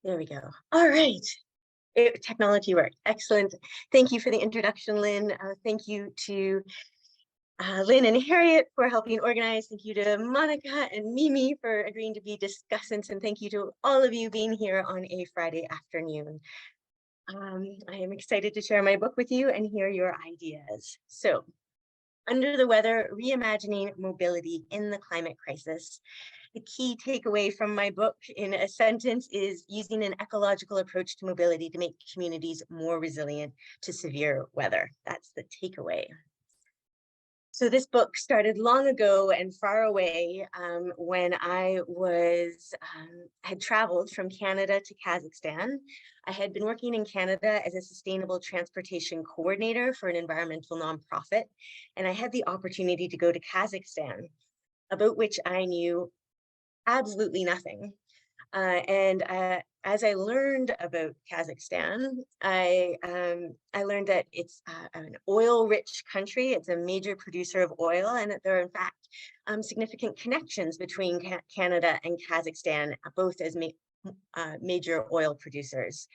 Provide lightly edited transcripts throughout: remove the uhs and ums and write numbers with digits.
There we go. All right. Technology worked. Excellent. Thank you for the introduction, Lynn. Thank you to Lynn and Harriet for helping organize. Thank you to Monika and Mimi for agreeing to be discussants. And thank you to all of you being here on a Friday afternoon. I am excited to share my book with you and hear your ideas. So, Under the Weather, Reimagining Mobility in the Climate Crisis. The key takeaway from my book in a sentence is using an ecological approach to mobility to make communities more resilient to severe weather. That's the takeaway. So this book started long ago and far away when I had traveled from Canada to Kazakhstan. I had been working in Canada as a sustainable transportation coordinator for an environmental nonprofit, and I had the opportunity to go to Kazakhstan, about which I knew absolutely nothing. As I learned about Kazakhstan, I learned that it's an oil-rich country. It's a major producer of oil, and that there are, in fact, significant connections between Canada and Kazakhstan, both as major oil producers.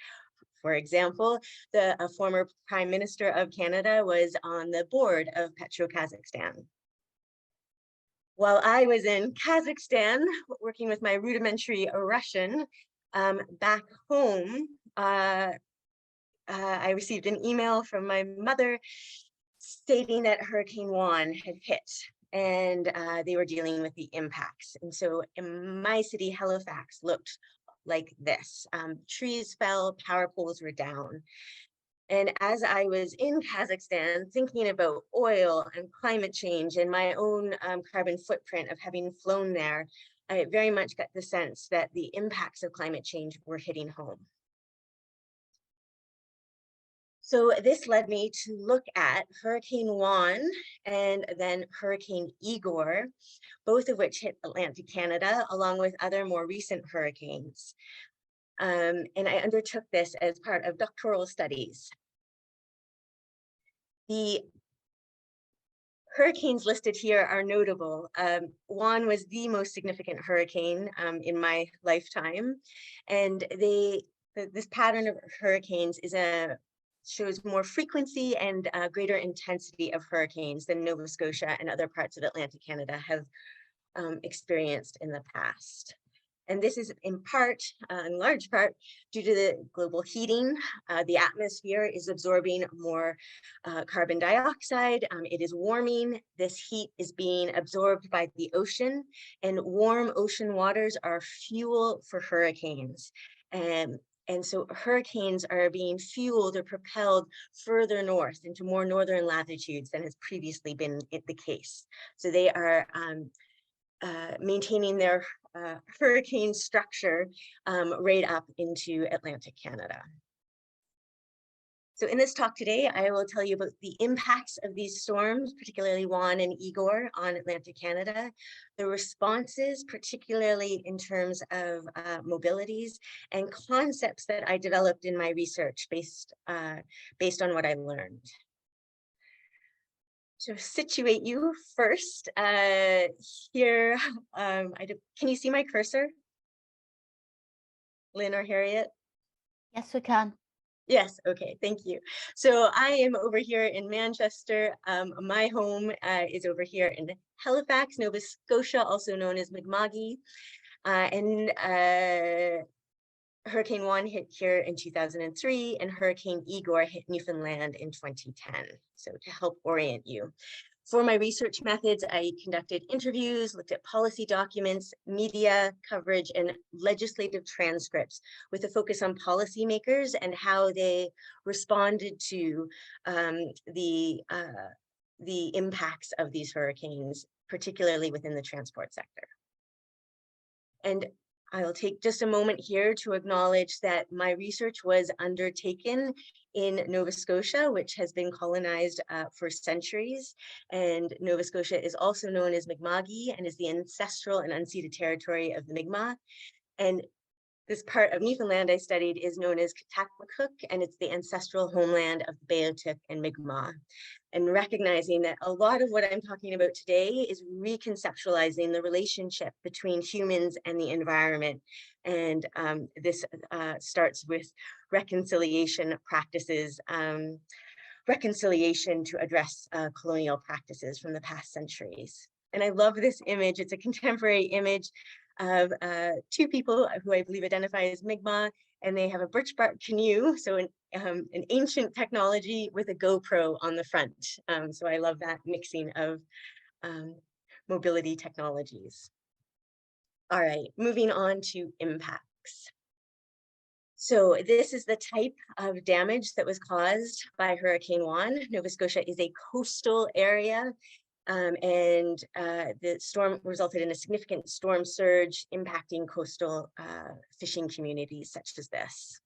For example, the former Prime Minister of Canada was on the board of PetroKazakhstan. While I was in Kazakhstan working with my rudimentary Russian, back home, I received an email from my mother stating that Hurricane Juan had hit, and they were dealing with the impacts. And so in my city, Halifax, looked like this. Trees fell, power poles were down. And as I was in Kazakhstan thinking about oil and climate change and my own carbon footprint of having flown there, I very much got the sense that the impacts of climate change were hitting home. So this led me to look at Hurricane Juan and then Hurricane Igor, both of which hit Atlantic Canada, along with other more recent hurricanes. And I undertook this as part of doctoral studies. The hurricanes listed here are notable. Juan was the most significant hurricane in my lifetime, and this pattern of hurricanes shows more frequency and greater intensity of hurricanes than Nova Scotia and other parts of Atlantic Canada have experienced in the past. And this is in large part, due to the global heating. The atmosphere is absorbing more carbon dioxide. It is warming. This heat is being absorbed by the ocean, and warm ocean waters are fuel for hurricanes. And so hurricanes are being fueled or propelled further north into more northern latitudes than has previously been the case. So they are maintaining their hurricane structure right up into Atlantic Canada. So in this talk today, I will tell you about the impacts of these storms, particularly Juan and Igor, on Atlantic Canada, the responses, particularly in terms of mobilities, and concepts that I developed in my research based on what I learned. To situate you first, here, can you see my cursor? Lynn or Harriet? Yes, we can. Yes, okay, thank you. So I am over here in Manchester. My home is over here in Halifax, Nova Scotia, also known as Mi'kma'ki. Hurricane Juan hit here in 2003, and Hurricane Igor hit Newfoundland in 2010. So to help orient you. For my research methods, I conducted interviews, looked at policy documents, media coverage, and legislative transcripts with a focus on policymakers and how they responded to the impacts of these hurricanes, particularly within the transport sector. And I'll take just a moment here to acknowledge that my research was undertaken in Nova Scotia, which has been colonized for centuries. And Nova Scotia is also known as Mi'kma'ki and is the ancestral and unceded territory of the Mi'kmaq. And this part of Newfoundland I studied is known as Katakwakuk, and it's the ancestral homeland of the Beothuk and Mi'kmaq. And recognizing that a lot of what I'm talking about today is reconceptualizing the relationship between humans and the environment, And this starts with reconciliation practices, reconciliation to address colonial practices from the past centuries. And I love this image. It's a contemporary image of two people who I believe identify as Mi'kmaq, and they have a birch bark canoe, so an ancient technology with a GoPro on the front. So I love that mixing of mobility technologies. All right, moving on to impacts. So this is the type of damage that was caused by Hurricane Juan. Nova Scotia is a coastal area, and the storm resulted in a significant storm surge impacting coastal fishing communities such as this.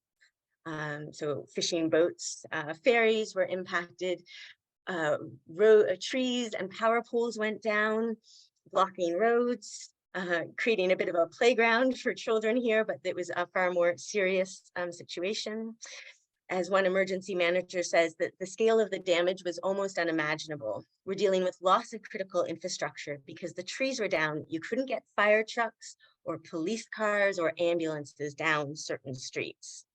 So fishing boats, ferries were impacted, trees and power poles went down, blocking roads, creating a bit of a playground for children here, but it was a far more serious situation. As one emergency manager says, that the scale of the damage was almost unimaginable. We're dealing with loss of critical infrastructure because the trees were down. You couldn't get fire trucks or police cars or ambulances down certain streets.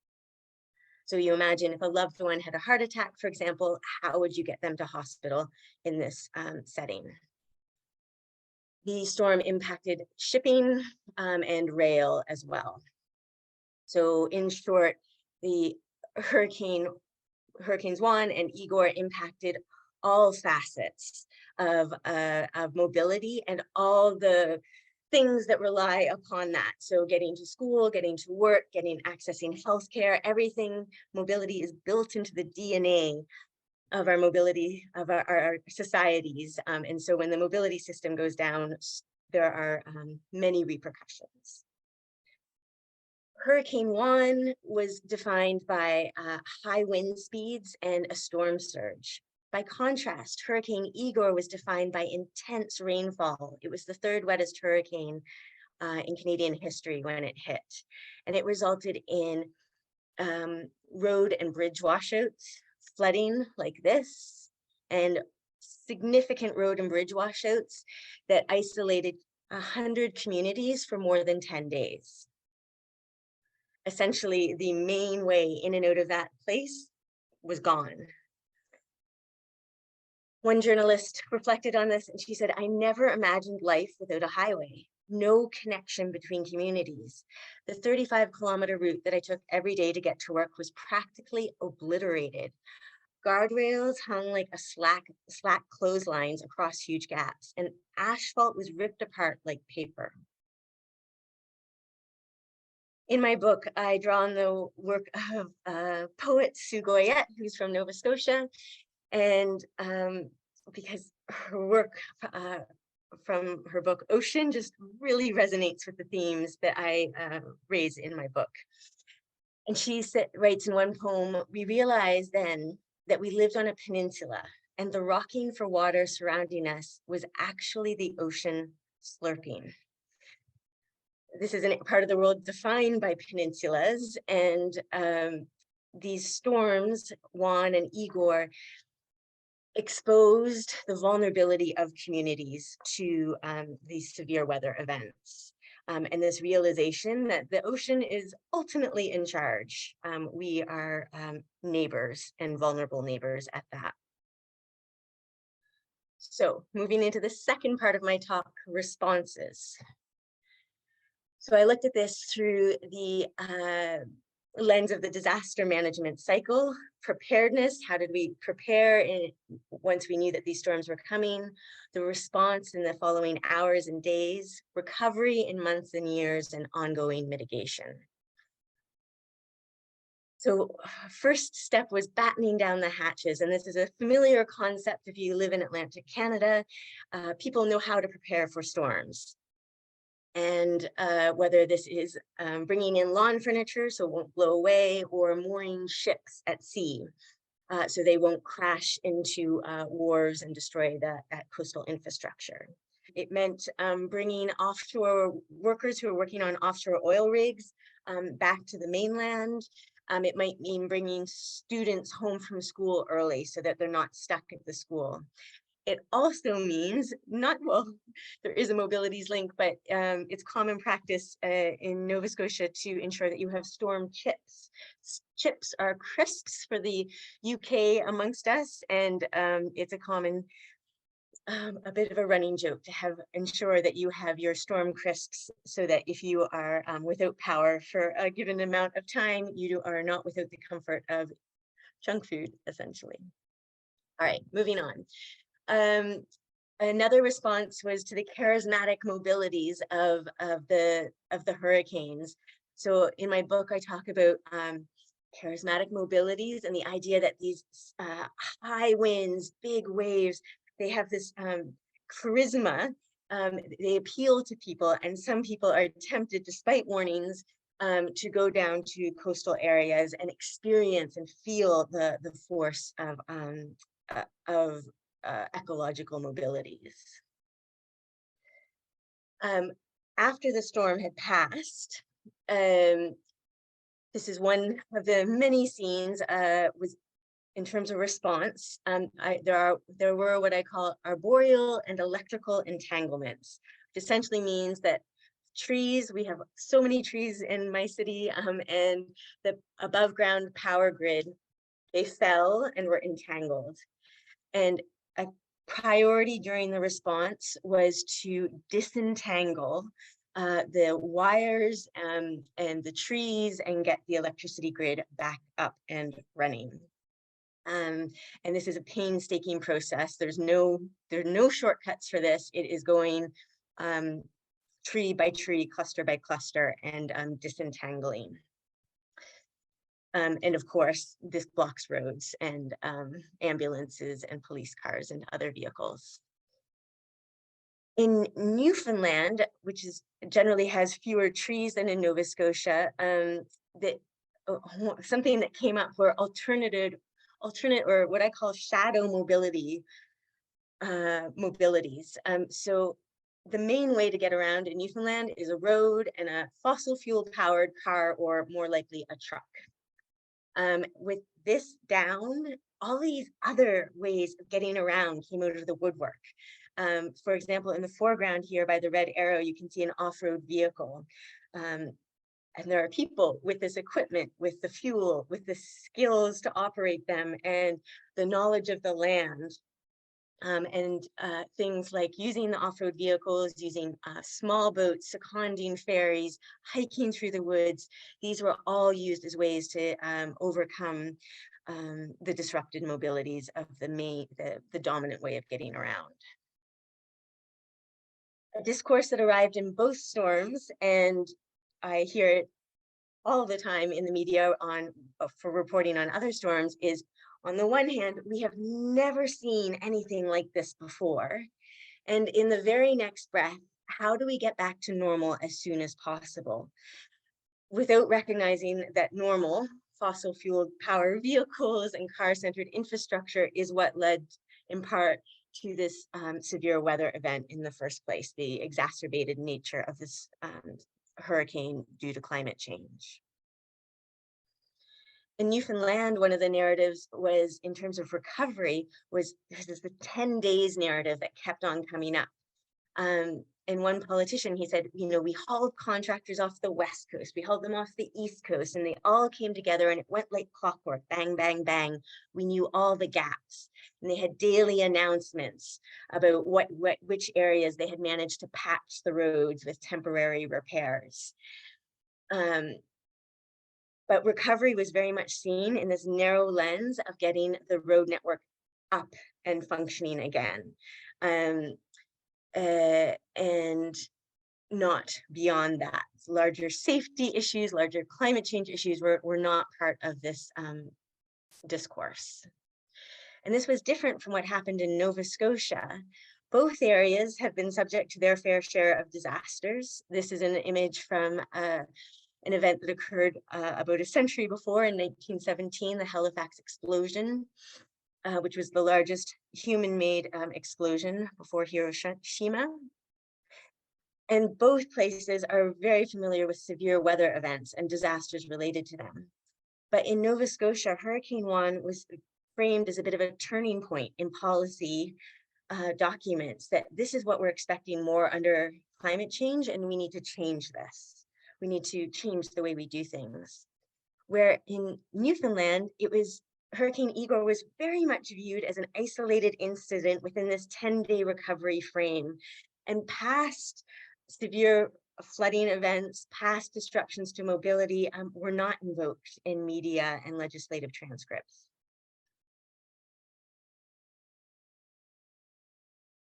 So you imagine if a loved one had a heart attack, for example, how would you get them to hospital in this setting? The storm impacted shipping and rail as well. So in short, the Hurricanes Juan and Igor impacted all facets of mobility and all the things that rely upon that. So getting to school, getting to work, accessing healthcare, everything, mobility is built into the DNA of our mobility, of our societies. And so when the mobility system goes down, there are many repercussions. Hurricane Juan was defined by high wind speeds and a storm surge. By contrast, Hurricane Igor was defined by intense rainfall. It was the third wettest hurricane in Canadian history when it hit. And it resulted in road and bridge washouts, flooding like this, and significant road and bridge washouts that isolated 100 communities for more than 10 days. Essentially, the main way in and out of that place was gone. One journalist reflected on this and she said, "I never imagined life without a highway. No connection between communities. The 35-kilometer route that I took every day to get to work was practically obliterated. Guardrails hung like a slack clotheslines across huge gaps, and asphalt was ripped apart like paper." In my book, I draw on the work of poet Sue Goyette, who's from Nova Scotia, and because her work from her book Ocean just really resonates with the themes that I raise in my book. And she writes in one poem, "We realized then that we lived on a peninsula and the rocking for water surrounding us was actually the ocean slurping." This is a part of the world defined by peninsulas, and these storms, Juan and Igor, exposed the vulnerability of communities to these severe weather events. And this realization that the ocean is ultimately in charge. We are neighbors and vulnerable neighbors at that. So moving into the second part of my talk, responses. So I looked at this through the lens of the disaster management cycle, preparedness, how did we prepare once we knew that these storms were coming, the response in the following hours and days, recovery in months and years, and ongoing mitigation. So first step was battening down the hatches, and this is a familiar concept if you live in Atlantic Canada. People know how to prepare for storms. And whether this is bringing in lawn furniture so it won't blow away, or mooring ships at sea so they won't crash into wharves and destroy that coastal infrastructure. It meant bringing offshore workers who are working on offshore oil rigs back to the mainland. It might mean bringing students home from school early so that they're not stuck at the school. it also means not, well, there is a mobilities link, but it's common practice in Nova Scotia to ensure that you have storm chips. Chips are crisps for the UK amongst us, and it's a common, a bit of a running joke to ensure that you have your storm crisps so that if you are without power for a given amount of time, you are not without the comfort of junk food, essentially. All right, moving on. Another response was to the charismatic mobilities of the hurricanes. So in my book, I talk about charismatic mobilities and the idea that these high winds, big waves, they have this charisma. They appeal to people, and some people are tempted, despite warnings, to go down to coastal areas and experience and feel the force of ecological mobilities. After the storm had passed, this is one of the many scenes was in terms of response. There were what I call arboreal and electrical entanglements, which essentially means that trees, we have so many trees in my city, and the above ground power grid, they fell and were entangled. And a priority during the response was to disentangle the wires and the trees and get the electricity grid back up and running. And this is a painstaking process. There are no shortcuts for this. It is going tree by tree, cluster by cluster, and disentangling. And of course, this blocks roads and ambulances and police cars and other vehicles. In Newfoundland, which generally has fewer trees than in Nova Scotia, something that came up were alternate or what I call shadow mobilities. So the main way to get around in Newfoundland is a road and a fossil fuel powered car, or more likely a truck. With this down, all these other ways of getting around came out of the woodwork. For example, in the foreground here by the red arrow, you can see an off-road vehicle. And there are people with this equipment, with the fuel, with the skills to operate them, and the knowledge of the land. Things like using the off-road vehicles, using small boats, seconding ferries, hiking through the woods. These were all used as ways to overcome the disrupted mobilities of the dominant way of getting around. A discourse that arrived in both storms, and I hear it all the time in the media for reporting on other storms, is, on the one hand, we have never seen anything like this before. And in the very next breath, how do we get back to normal as soon as possible? Without recognizing that normal fossil fuel power vehicles and car-centered infrastructure is what led in part to this severe weather event in the first place, the exacerbated nature of this hurricane due to climate change. In Newfoundland, one of the narratives was, in terms of recovery, was this is the 10 days narrative that kept on coming up. And one politician, he said, we hauled contractors off the West Coast, we hauled them off the East Coast, and they all came together and it went like clockwork, bang, bang, bang. We knew all the gaps. And they had daily announcements about which areas they had managed to patch the roads with temporary repairs. But recovery was very much seen in this narrow lens of getting the road network up and functioning again. And not beyond that. Larger safety issues, larger climate change issues were not part of this discourse. And this was different from what happened in Nova Scotia. Both areas have been subject to their fair share of disasters. This is an image from an event that occurred about a century before, in 1917, the Halifax explosion, which was the largest human-made explosion before Hiroshima. And both places are very familiar with severe weather events and disasters related to them. But in Nova Scotia, Hurricane Juan was framed as a bit of a turning point in policy documents that this is what we're expecting more under climate change, and we need to change this. We need to change the way we do things. Where in Newfoundland, Hurricane Igor was very much viewed as an isolated incident within this 10-day recovery frame, and past severe flooding events, past disruptions to mobility were not invoked in media and legislative transcripts.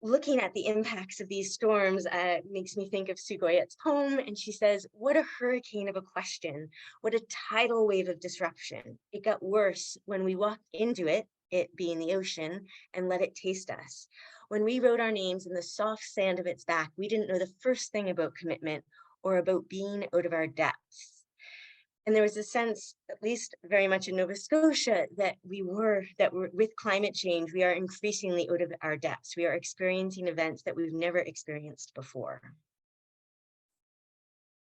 Looking at the impacts of these storms makes me think of Sue Goyette's poem, and she says, what a hurricane of a question, what a tidal wave of disruption. It got worse when we walked into it, it being the ocean, and let it taste us. When we wrote our names in the soft sand of its back, we didn't know the first thing about commitment or about being out of our depths. And there was a sense, at least very much in Nova Scotia, that we're with climate change, we are increasingly out of our depths. We are experiencing events that we've never experienced before.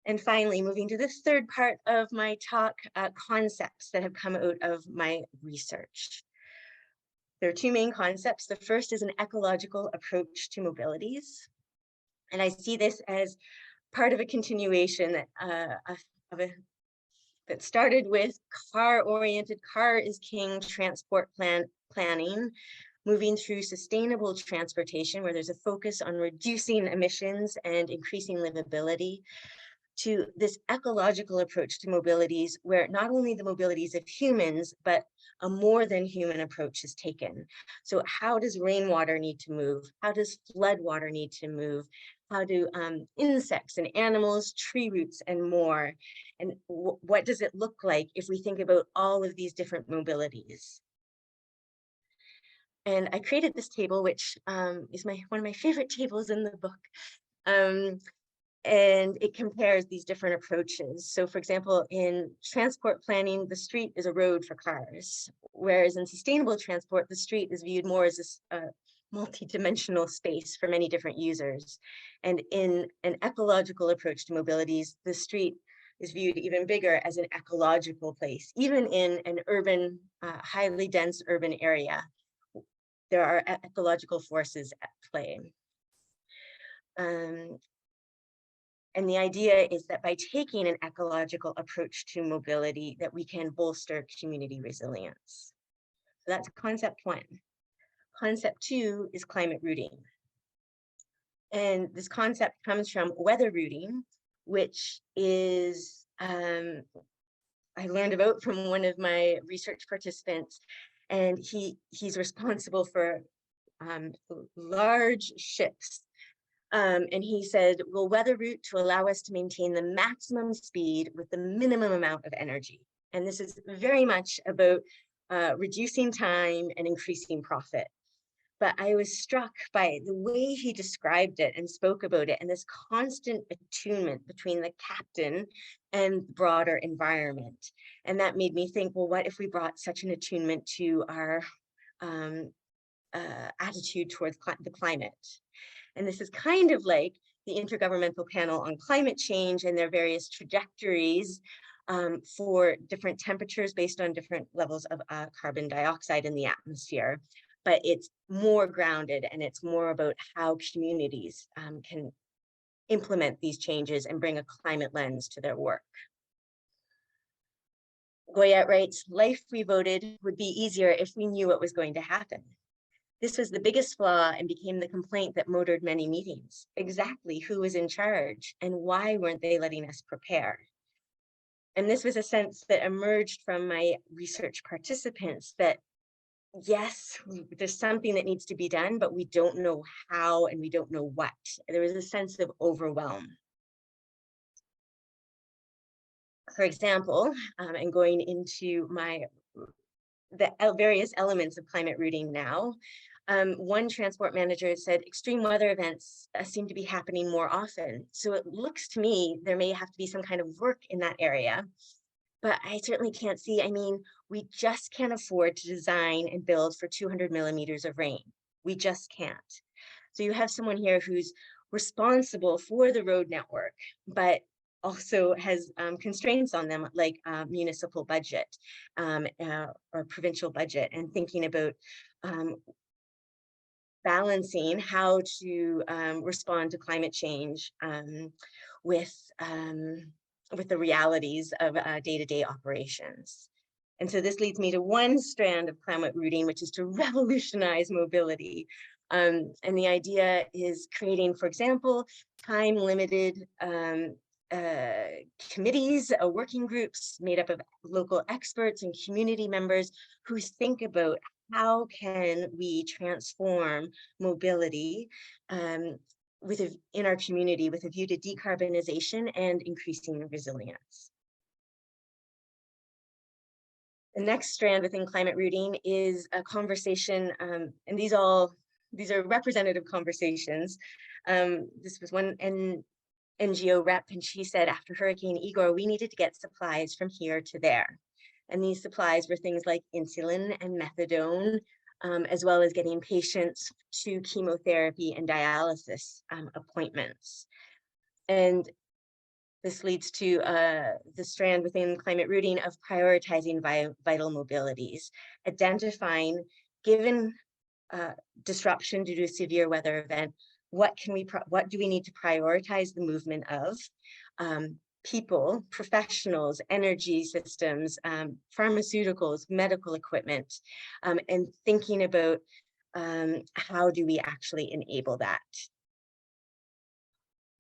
And finally, moving to the third part of my talk, concepts that have come out of my research. There are two main concepts. The first is an ecological approach to mobilities. And I see this as part of a continuation that started with car-oriented, car is king transport planning, moving through sustainable transportation, where there's a focus on reducing emissions and increasing livability, to this ecological approach to mobilities, where not only the mobilities of humans, but a more than human approach is taken. So how does rainwater need to move? How does flood water need to move? How do insects and animals, tree roots, and more? And what does it look like if we think about all of these different mobilities? And I created this table, which is one of my favorite tables in the book. And it compares these different approaches. So for example, in transport planning, the street is a road for cars, whereas in sustainable transport, the street is viewed more as a multi-dimensional space for many different users. And in an ecological approach to mobilities, the street is viewed even bigger as an ecological place. Even in an urban, highly dense urban area, there are ecological forces at play. And the idea is that by taking an ecological approach to mobility, that we can bolster community resilience. So that's concept one. Concept two is climate routing. And this concept comes from weather routing, which is, I learned about from one of my research participants, and he's responsible for large ships. And he said, we'll weather route to allow us to maintain the maximum speed with the minimum amount of energy. And this is very much about reducing time and increasing profit. But I was struck by the way he described it and spoke about it, and this constant attunement between the captain and the broader environment. And that made me think, well, what if we brought such an attunement to our attitude towards the climate? And this is kind of like the Intergovernmental Panel on Climate Change and their various trajectories for different temperatures based on different levels of carbon dioxide in the atmosphere. But it's more grounded, and it's more about how communities can implement these changes and bring a climate lens to their work. Goyette writes, life, we voted, would be easier if we knew what was going to happen. This was the biggest flaw and became the complaint that motored many meetings. Exactly who was in charge and why weren't they letting us prepare? And this was a sense that emerged from my research participants that, yes, there's something that needs to be done, but we don't know how and we don't know what. There was a sense of overwhelm. For example, and going into the various elements of climate routing now, one transport manager said extreme weather events seem to be happening more often. So it looks to me there may have to be some kind of work in that area, but I certainly can't see. I mean, we just can't afford to design and build for 200 millimeters of rain. We just can't. So you have someone here who's responsible for the road network, but also has constraints on them, like municipal budget or provincial budget, and thinking about balancing how to respond to climate change with the realities of day-to-day operations. And so this leads me to one strand of climate rooting, which is to revolutionize mobility. And the idea is creating, for example, time-limited committees, working groups made up of local experts and community members who think about how can we transform mobility in our community with a view to decarbonization and increasing resilience. The next strand within climate rooting is a conversation, and these are representative conversations. This was one NGO rep, and she said after Hurricane Igor, we needed to get supplies from here to there. And these supplies were things like insulin and methadone, as well as getting patients to chemotherapy and dialysis appointments. And this leads to the strand within climate rooting of prioritizing vital mobilities, identifying, given disruption due to a severe weather event, what do we need to prioritize the movement of? People, professionals, energy systems, pharmaceuticals, medical equipment, and thinking about how do we actually enable that.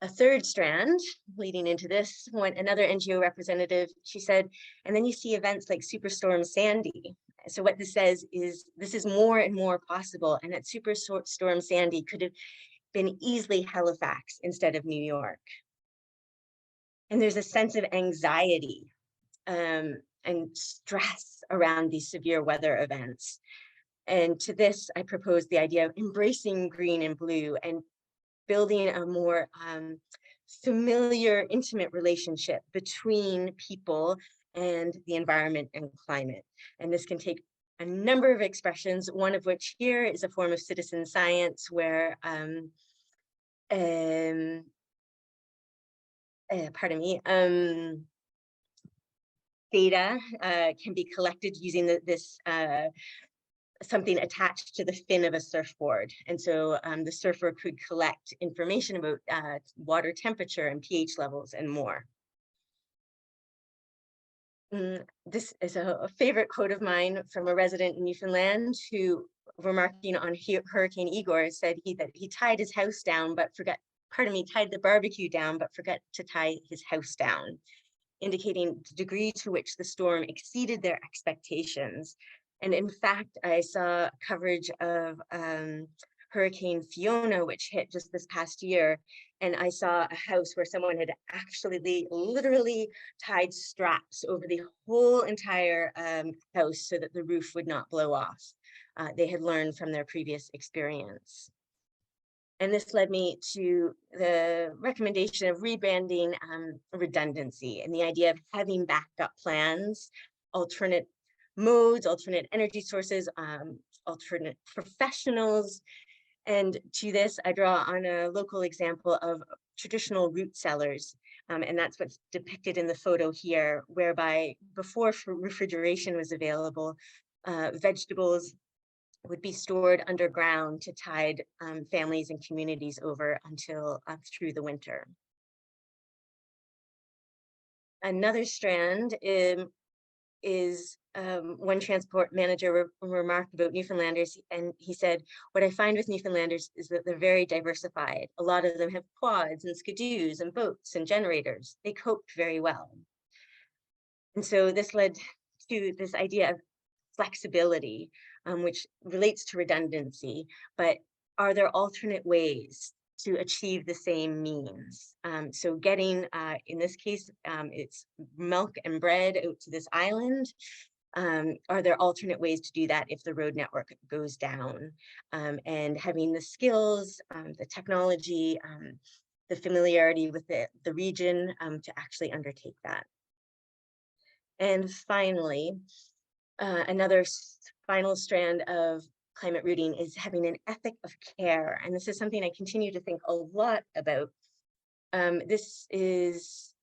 A third strand leading into this one, another NGO representative, she said, and then you see events like Superstorm Sandy. So what this says is this is more and more possible, and that Superstorm Sandy could have been easily Halifax instead of New York. And there's a sense of anxiety and stress around these severe weather events. And to this, I propose the idea of embracing green and blue and building a more familiar, intimate relationship between people and the environment and climate. And this can take a number of expressions, one of which here is a form of citizen science where data can be collected using this something attached to the fin of a surfboard. And so the surfer could collect information about water temperature and pH levels and more. This is a favorite quote of mine from a resident in Newfoundland who, remarking on Hurricane Igor, said that he tied his house down, but tied the barbecue down, but forgot to tie his house down, indicating the degree to which the storm exceeded their expectations. And in fact, I saw coverage of Hurricane Fiona, which hit just this past year. And I saw a house where someone had actually literally tied straps over the whole entire house so that the roof would not blow off. They had learned from their previous experience. And this led me to the recommendation of rebranding redundancy and the idea of having backup plans, alternate modes, alternate energy sources, alternate professionals. And to this, I draw on a local example of traditional root cellars. And that's what's depicted in the photo here, whereby before refrigeration was available, vegetables would be stored underground to tide families and communities over until through the winter. Another strand is one transport manager remarked about Newfoundlanders, and he said, what I find with Newfoundlanders is that they're very diversified. A lot of them have quads and skidoos and boats and generators. They coped very well. And so this led to this idea of flexibility, which relates to redundancy, but are there alternate ways to achieve the same means? So getting, in this case, it's milk and bread out to this island. Are there alternate ways to do that if the road network goes down? And having the skills, the technology, the familiarity with the region to actually undertake that. And finally, another final strand of climate rooting is having an ethic of care. And this is something I continue to think a lot about. This is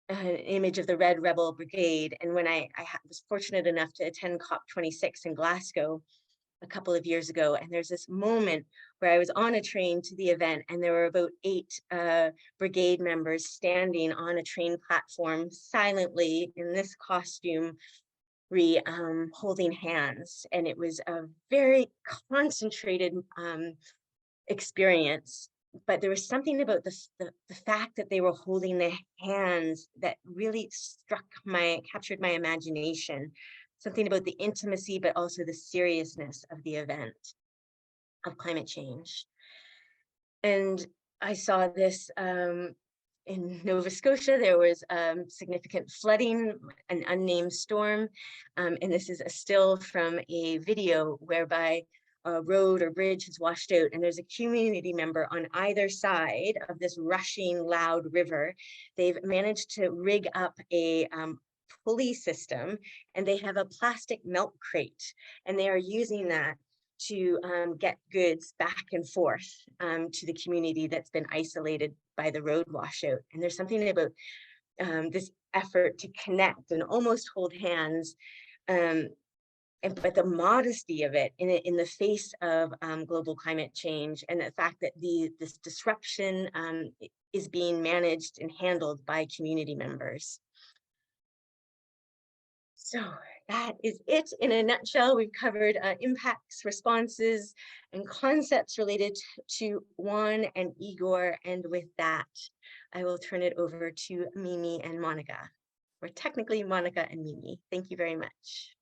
an image of the Red Rebel Brigade. And when I was fortunate enough to attend COP26 in Glasgow, a couple of years ago, and there's this moment where I was on a train to the event, and there were about 8 brigade members standing on a train platform silently in this costume, holding hands, and it was a very concentrated experience. But there was something about the fact that they were holding their hands that really captured my imagination. Something about the intimacy, but also the seriousness of the event of climate change. And I saw this in Nova Scotia. There was significant flooding, an unnamed storm. And this is a still from a video whereby a road or bridge is washed out, and there's a community member on either side of this rushing loud river. They've managed to rig up a pulley system, and they have a plastic milk crate, and they are using that to get goods back and forth to the community that's been isolated by the road washout. And there's something about this effort to connect and almost hold hands, but the modesty of it in the face of global climate change, and the fact that this disruption is being managed and handled by community members. So that is it in a nutshell. We've covered impacts, responses, and concepts related to Juan and Igor. And with that, I will turn it over to Mimi and Monika, or technically Monika and Mimi. Thank you very much.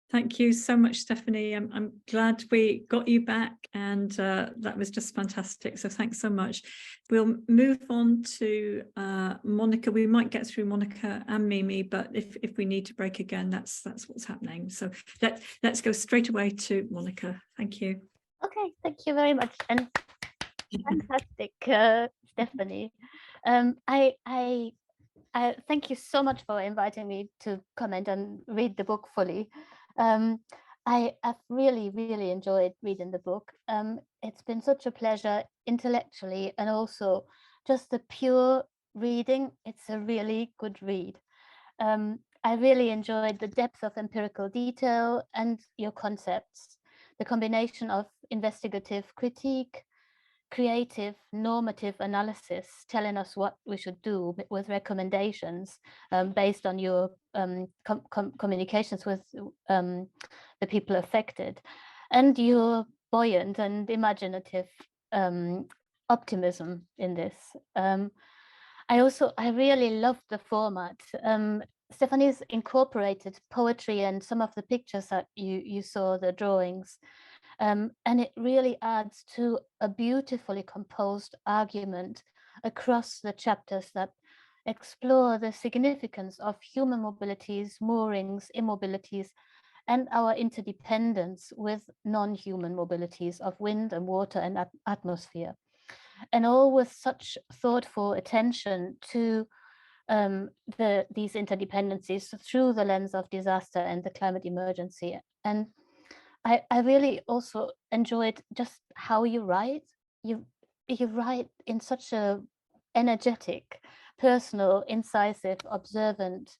Thank you so much, Stephanie. I'm glad we got you back, and that was just fantastic. So thanks so much. We'll move on to Monika. We might get through Monika and Mimi, but if we need to break again, that's what's happening. So let's go straight away to Monika. Thank you. Okay, thank you very much, and fantastic, Stephanie. I thank you so much for inviting me to comment and read the book fully. I've really enjoyed reading the book. It's been such a pleasure intellectually, and also just the pure reading. It's a really good read. I really enjoyed the depth of empirical detail and your concepts, the combination of investigative critique, creative normative analysis, telling us what we should do with recommendations based on your communications with the people affected, and your buoyant and imaginative optimism in this. I really loved the format. Stephanie's incorporated poetry and some of the pictures that you saw, the drawings. And it really adds to a beautifully composed argument across the chapters that explore the significance of human mobilities, moorings, immobilities, and our interdependence with non-human mobilities of wind and water and atmosphere. And all with such thoughtful attention to these interdependencies through the lens of disaster and the climate emergency. And I really also enjoyed just how you write. You write in such a energetic, personal, incisive, observant,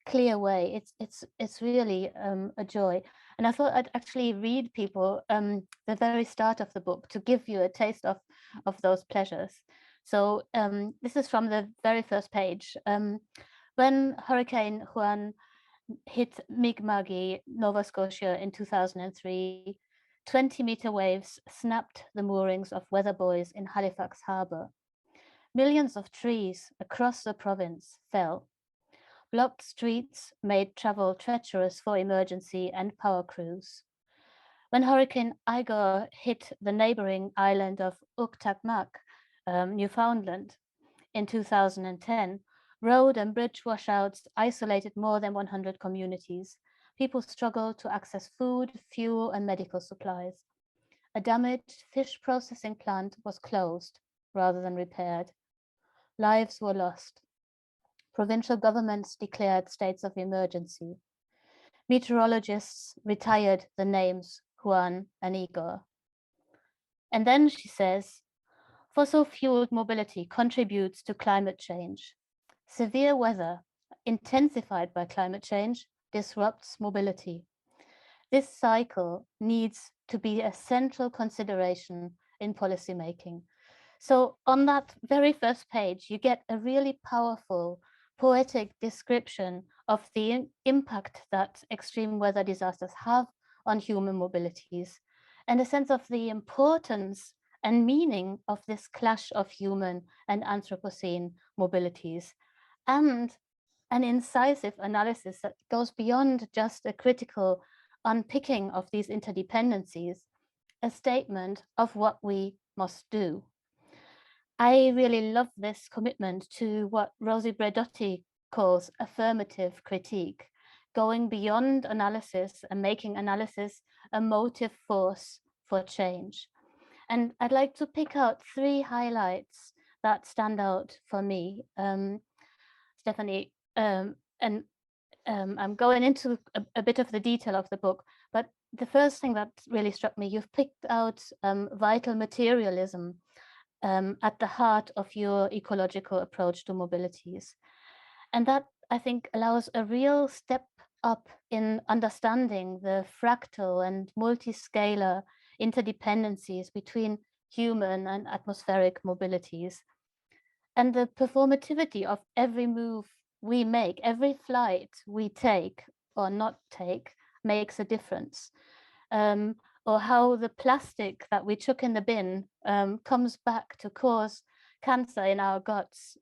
clear way. It's really a joy. And I thought I'd actually read people the very start of the book to give you a taste of those pleasures. So this is from the very first page. When Hurricane Juan hit Mi'kma'ki, Nova Scotia in 2003, 20-meter waves snapped the moorings of weather buoys in Halifax Harbour. Millions of trees across the province fell. Blocked streets made travel treacherous for emergency and power crews. When Hurricane Igor hit the neighboring island of Uktakmak, Newfoundland, in 2010, road and bridge washouts isolated more than 100 communities. People struggled to access food, fuel, and medical supplies. A damaged fish processing plant was closed rather than repaired. Lives were lost. Provincial governments declared states of emergency. Meteorologists retired the names Juan and Igor. And then she says, fossil-fueled mobility contributes to climate change. Severe weather, intensified by climate change, disrupts mobility. this cycle needs to be a central consideration in policymaking. So on that very first page, you get a really powerful poetic description of the impact that extreme weather disasters have on human mobilities, and a sense of the importance and meaning of this clash of human and Anthropocene mobilities, and an incisive analysis that goes beyond just a critical unpicking of these interdependencies, a statement of what we must do. I really love this commitment to what Rosie Braidotti calls affirmative critique, going beyond analysis and making analysis a motive force for change. And I'd like to pick out 3 highlights that stand out for me, Stephanie, and I'm going into a bit of the detail of the book, but the first thing that really struck me, you've picked out vital materialism at the heart of your ecological approach to mobilities. And that, I think, allows a real step up in understanding the fractal and multiscalar interdependencies between human and atmospheric mobilities. And the performativity of every move we make, every flight we take or not take, makes a difference. Or how the plastic that we chuck in the bin comes back to cause cancer in our guts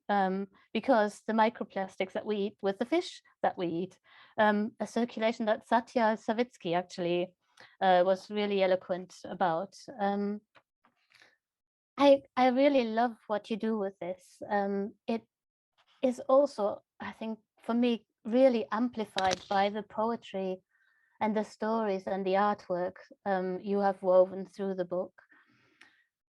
because the microplastics that we eat with the fish that we eat, a circulation that Satya Savitsky actually was really eloquent about. I really love what you do with this. It is also, I think, for me, really amplified by the poetry and the stories and the artwork you have woven through the book.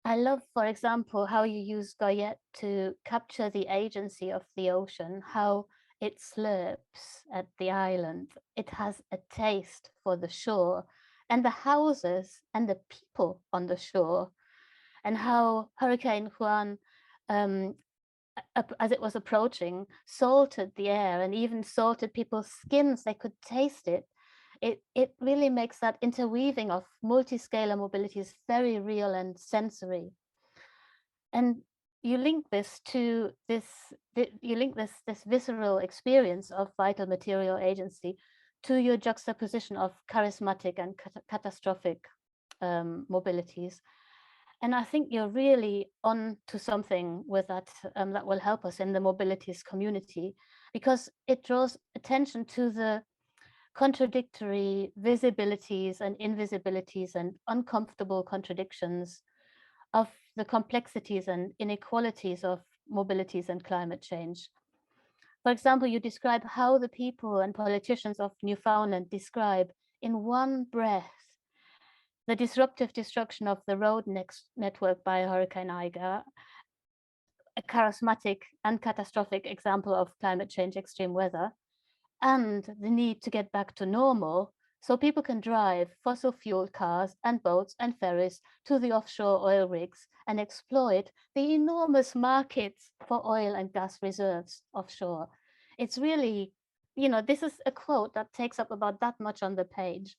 I love, for example, how you use Goyette to capture the agency of the ocean, how it slurps at the island. It has a taste for the shore and the houses and the people on the shore, and how Hurricane Juan, as it was approaching, salted the air and even salted people's skins. They could taste it. It really makes that interweaving of multiscalar mobilities very real and sensory. And you link this to this visceral experience of vital material agency to your juxtaposition of charismatic and catastrophic mobilities. And I think you're really on to something with that that will help us in the mobilities community, because it draws attention to the contradictory visibilities and invisibilities and uncomfortable contradictions of the complexities and inequalities of mobilities and climate change. For example, you describe how the people and politicians of Newfoundland describe in one breath the disruptive destruction of the road network by Hurricane Ida, a charismatic and catastrophic example of climate change extreme weather, and the need to get back to normal so people can drive fossil fuel cars and boats and ferries to the offshore oil rigs and exploit the enormous markets for oil and gas reserves offshore. It's really, this is a quote that takes up about that much on the page.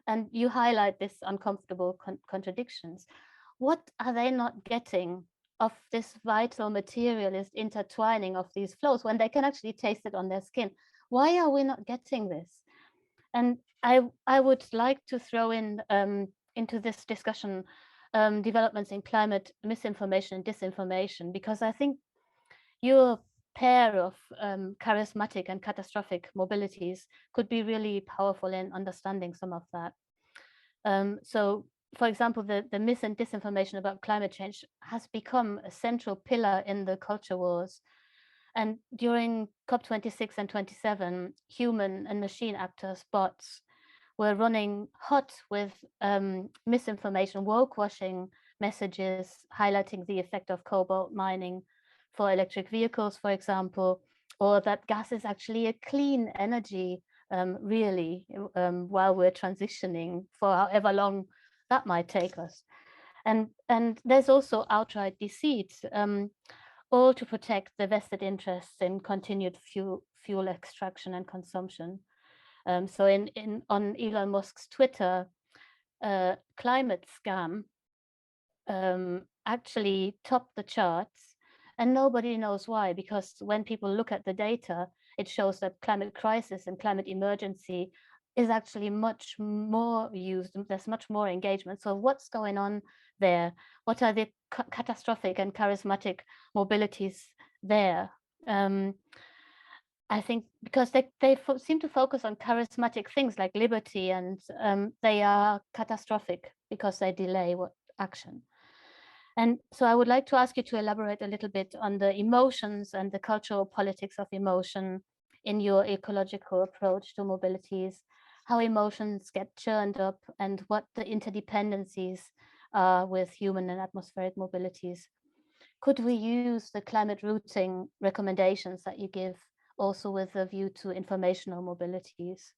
And you highlight this uncomfortable contradictions. What are they not getting of this vital materialist intertwining of these flows when they can actually taste it on their skin? Why are we not getting this? And I would like to throw in into this discussion developments in climate misinformation and disinformation, because I think your pair of charismatic and catastrophic mobilities could be really powerful in understanding some of that. So, for example, the mis and disinformation about climate change has become a central pillar in the culture wars. And during COP26 and 27, human and machine actors, bots, were running hot with misinformation, woke washing messages, highlighting the effect of cobalt mining for electric vehicles, for example, or that gas is actually a clean energy, really, while we're transitioning for however long that might take us. And there's also outright deceit, all to protect the vested interests in continued fuel extraction and consumption. So on Elon Musk's Twitter, climate scam actually topped the charts, and nobody knows why, because when people look at the data, it shows that climate crisis and climate emergency is actually much more used. There's much more engagement. So what's going on there? What are the catastrophic and charismatic mobilities there? I think because they seem to focus on charismatic things like liberty, and they are catastrophic because they delay action. And so I would like to ask you to elaborate a little bit on the emotions and the cultural politics of emotion in your ecological approach to mobilities, how emotions get churned up, and what the interdependencies are with human and atmospheric mobilities. Could we use the climate routing recommendations that you give also with a view to informational mobilities?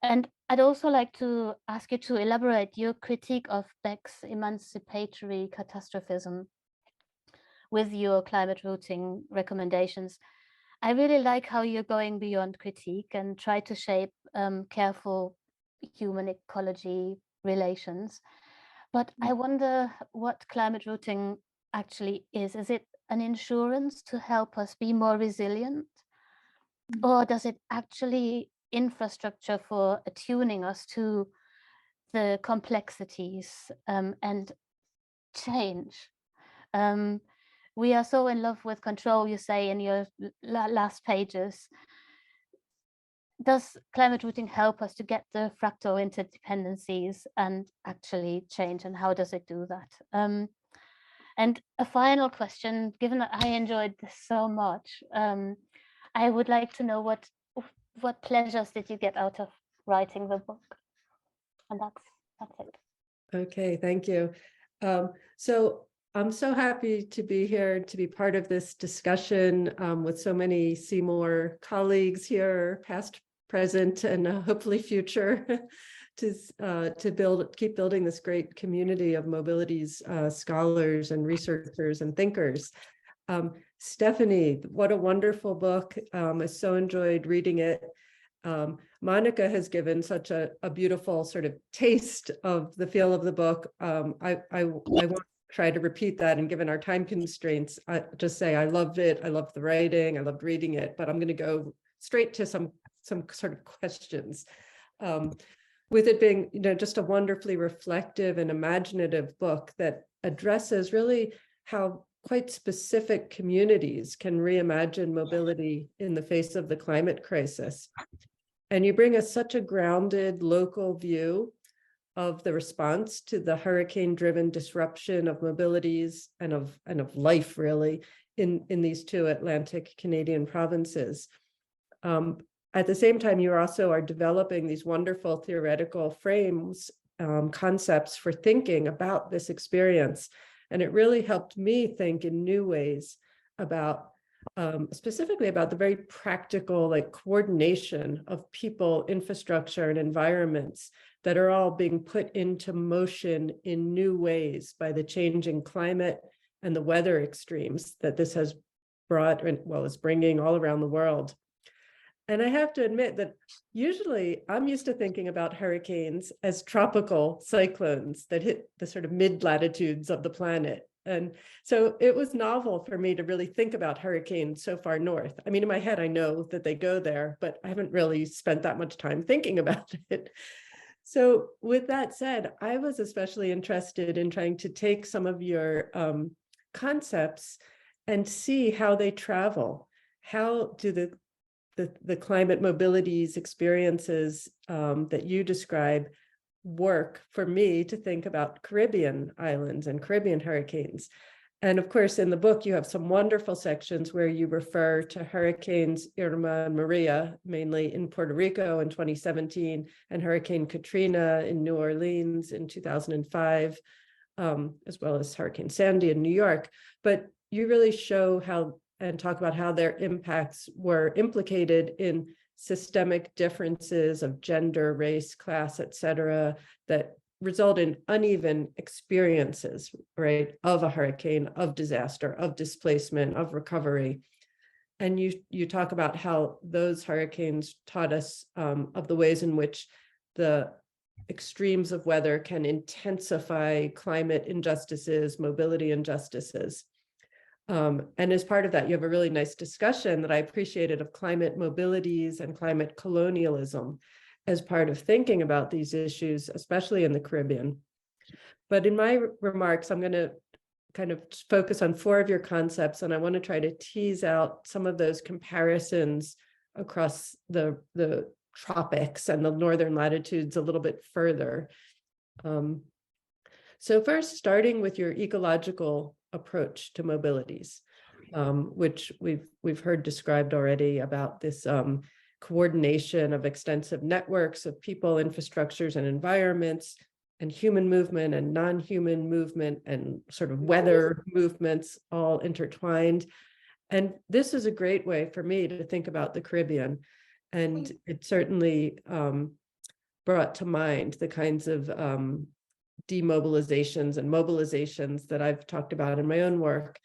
And I'd also like to ask you to elaborate your critique of Beck's emancipatory catastrophism with your climate routing recommendations. I really like how you're going beyond critique and try to shape careful human ecology relations. But I wonder what climate routing actually is. Is it an insurance to help us be more resilient? Or does it actually infrastructure for attuning us to the complexities and change? We are so in love with control, you say in your last pages. Does climate routing help us to get the fractal interdependencies and actually change, and how does it do that? And a final question, given that I enjoyed this so much, I would like to know what pleasures did you get out of writing the book? And that's it. Okay, thank you. So I'm so happy to be here, to be part of this discussion with so many CeMoRe colleagues here, past, present, and hopefully future, to keep building this great community of mobilities scholars and researchers and thinkers. Stephanie, what a wonderful book. I so enjoyed reading it. Monika has given such a beautiful sort of taste of the feel of the book. I won't try to repeat that, and given our time constraints, I just say I loved it. I loved the writing. I loved reading it, but I'm going to go straight to some sort of questions. With it being, just a wonderfully reflective and imaginative book that addresses really how quite specific communities can reimagine mobility in the face of the climate crisis. And you bring us such a grounded local view of the response to the hurricane-driven disruption of mobilities and of life, really, in these two Atlantic Canadian provinces. At the same time, you also are developing these wonderful theoretical frames, concepts for thinking about this experience. And it really helped me think in new ways about, specifically about the very practical, coordination of people, infrastructure, and environments that are all being put into motion in new ways by the changing climate and the weather extremes that this has brought, well, is bringing all around the world. And I have to admit that usually I'm used to thinking about hurricanes as tropical cyclones that hit the sort of mid-latitudes of the planet. And so it was novel for me to really think about hurricanes so far north. I mean, in my head, I know that they go there, but I haven't really spent that much time thinking about it. So with that said, I was especially interested in trying to take some of your concepts and see how they travel. How do the climate mobilities experiences that you describe work for me to think about Caribbean islands and Caribbean hurricanes? And of course, in the book, you have some wonderful sections where you refer to hurricanes Irma and Maria, mainly in Puerto Rico in 2017, and Hurricane Katrina in New Orleans in 2005, as well as Hurricane Sandy in New York. But you really show how and talk about how their impacts were implicated in systemic differences of gender, race, class, et cetera, that result in uneven experiences, right, of a hurricane, of disaster, of displacement, of recovery. And you talk about how those hurricanes taught us of the ways in which the extremes of weather can intensify climate injustices, mobility injustices. And as part of that, you have a really nice discussion that I appreciated of climate mobilities and climate colonialism as part of thinking about these issues, especially in the Caribbean. But in my remarks, I'm going to kind of focus on 4 of your concepts, and I want to try to tease out some of those comparisons across the tropics and the northern latitudes a little bit further. So first, starting with your ecological approach to mobilities, which we've heard described already about this coordination of extensive networks of people, infrastructures, and environments, and human movement and non-human movement and sort of weather movements all intertwined. And this is a great way for me to think about the Caribbean. And it certainly brought to mind the kinds of demobilizations and mobilizations that I've talked about in my own work.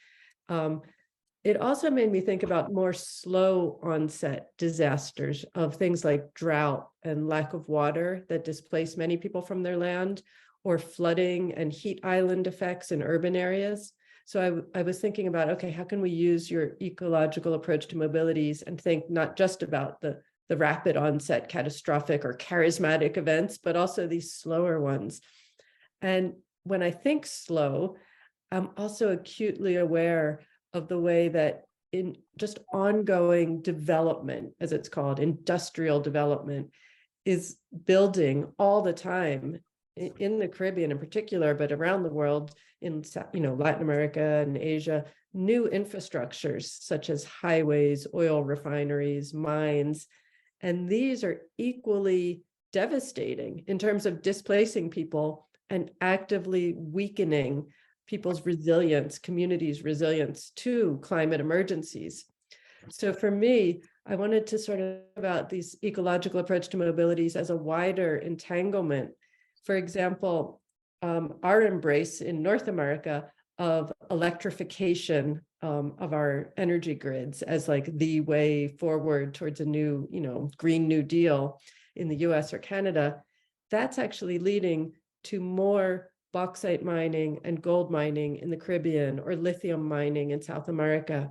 It also made me think about more slow onset disasters of things like drought and lack of water that displace many people from their land, or flooding and heat island effects in urban areas. So I was thinking about, okay, how can we use your ecological approach to mobilities and think not just about the rapid onset catastrophic or charismatic events, but also these slower ones. And when I think slow, I'm also acutely aware of the way that in just ongoing development, as it's called, industrial development, is building all the time in the Caribbean in particular, but around the world, in Latin America and Asia, new infrastructures such as highways, oil refineries, mines. And these are equally devastating in terms of displacing people and actively weakening people's resilience, communities' resilience to climate emergencies. So for me, I wanted to sort of about these ecological approach to mobilities as a wider entanglement. For example, our embrace in North America of electrification of our energy grids as like the way forward towards a new, Green New Deal in the US or Canada, that's actually leading to more bauxite mining and gold mining in the Caribbean, or lithium mining in South America.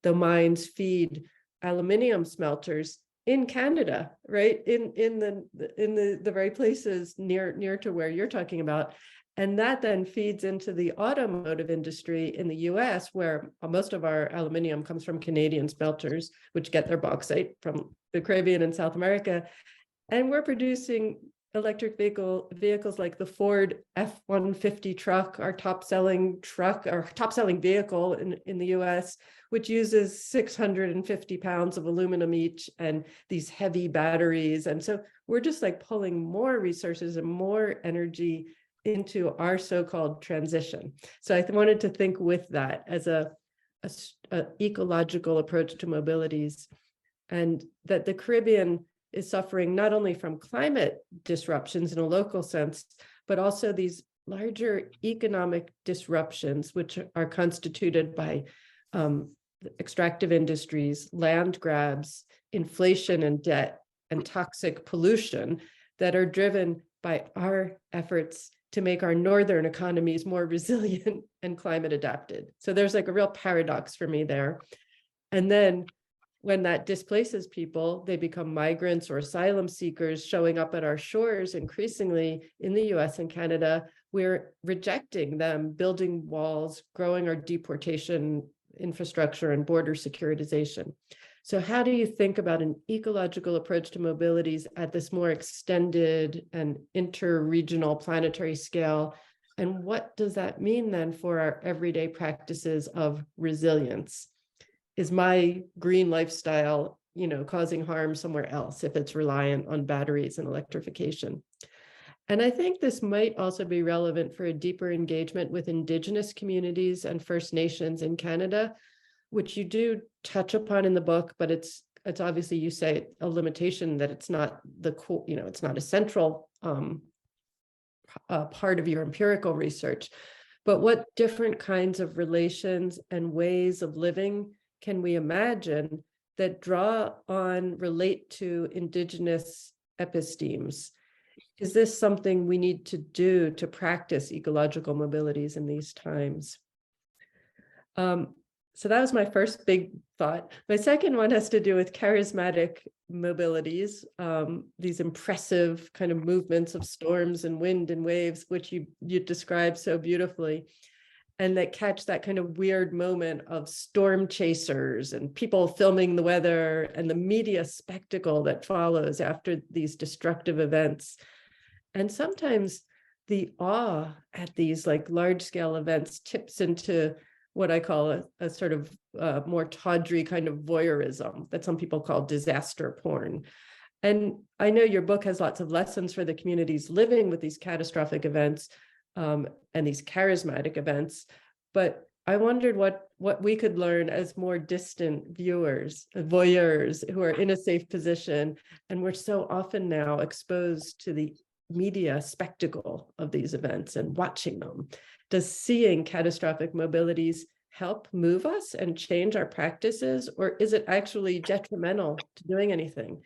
The mines feed aluminium smelters in Canada, right? In the very places near to where you're talking about. And that then feeds into the automotive industry in the US, where most of our aluminium comes from Canadian smelters, which get their bauxite from the Caribbean and South America. And we're producing electric vehicles like the Ford F-150 truck, our top-selling vehicle in the US, which uses 650 pounds of aluminum each and these heavy batteries. And so we're just like pulling more resources and more energy into our so-called transition. So I wanted to think with that as a ecological approach to mobilities, and that the Caribbean is suffering not only from climate disruptions in a local sense, but also these larger economic disruptions, which are constituted by extractive industries, land grabs, inflation and debt, and toxic pollution that are driven by our efforts to make our northern economies more resilient and climate adapted. So there's like a real paradox for me there. And then when that displaces people, they become migrants or asylum seekers showing up at our shores increasingly in the US and Canada. We're rejecting them, building walls, growing our deportation infrastructure and border securitization. So how do you think about an ecological approach to mobilities at this more extended and inter-regional planetary scale? And what does that mean then for our everyday practices of resilience? Is my green lifestyle, causing harm somewhere else if it's reliant on batteries and electrification? And I think this might also be relevant for a deeper engagement with Indigenous communities and First Nations in Canada, which you do touch upon in the book, but it's obviously, you say, a limitation that it's not it's not a central part of your empirical research. But what different kinds of relations and ways of living can we imagine that draw on, relate to indigenous epistemes? Is this something we need to do to practice ecological mobilities in these times? So that was my first big thought. My second one has to do with charismatic mobilities, these impressive kind of movements of storms and wind and waves, which you described so beautifully, and that catch that kind of weird moment of storm chasers and people filming the weather and the media spectacle that follows after these destructive events. And sometimes the awe at these like large scale events tips into what I call a sort of more tawdry kind of voyeurism that some people call disaster porn. And I know your book has lots of lessons for the communities living with these catastrophic events and these charismatic events, but I wondered what we could learn as more distant viewers, voyeurs who are in a safe position. And we're so often now exposed to the media spectacle of these events and watching them. Does seeing catastrophic mobilities help move us and change our practices, or is it actually detrimental to doing anything?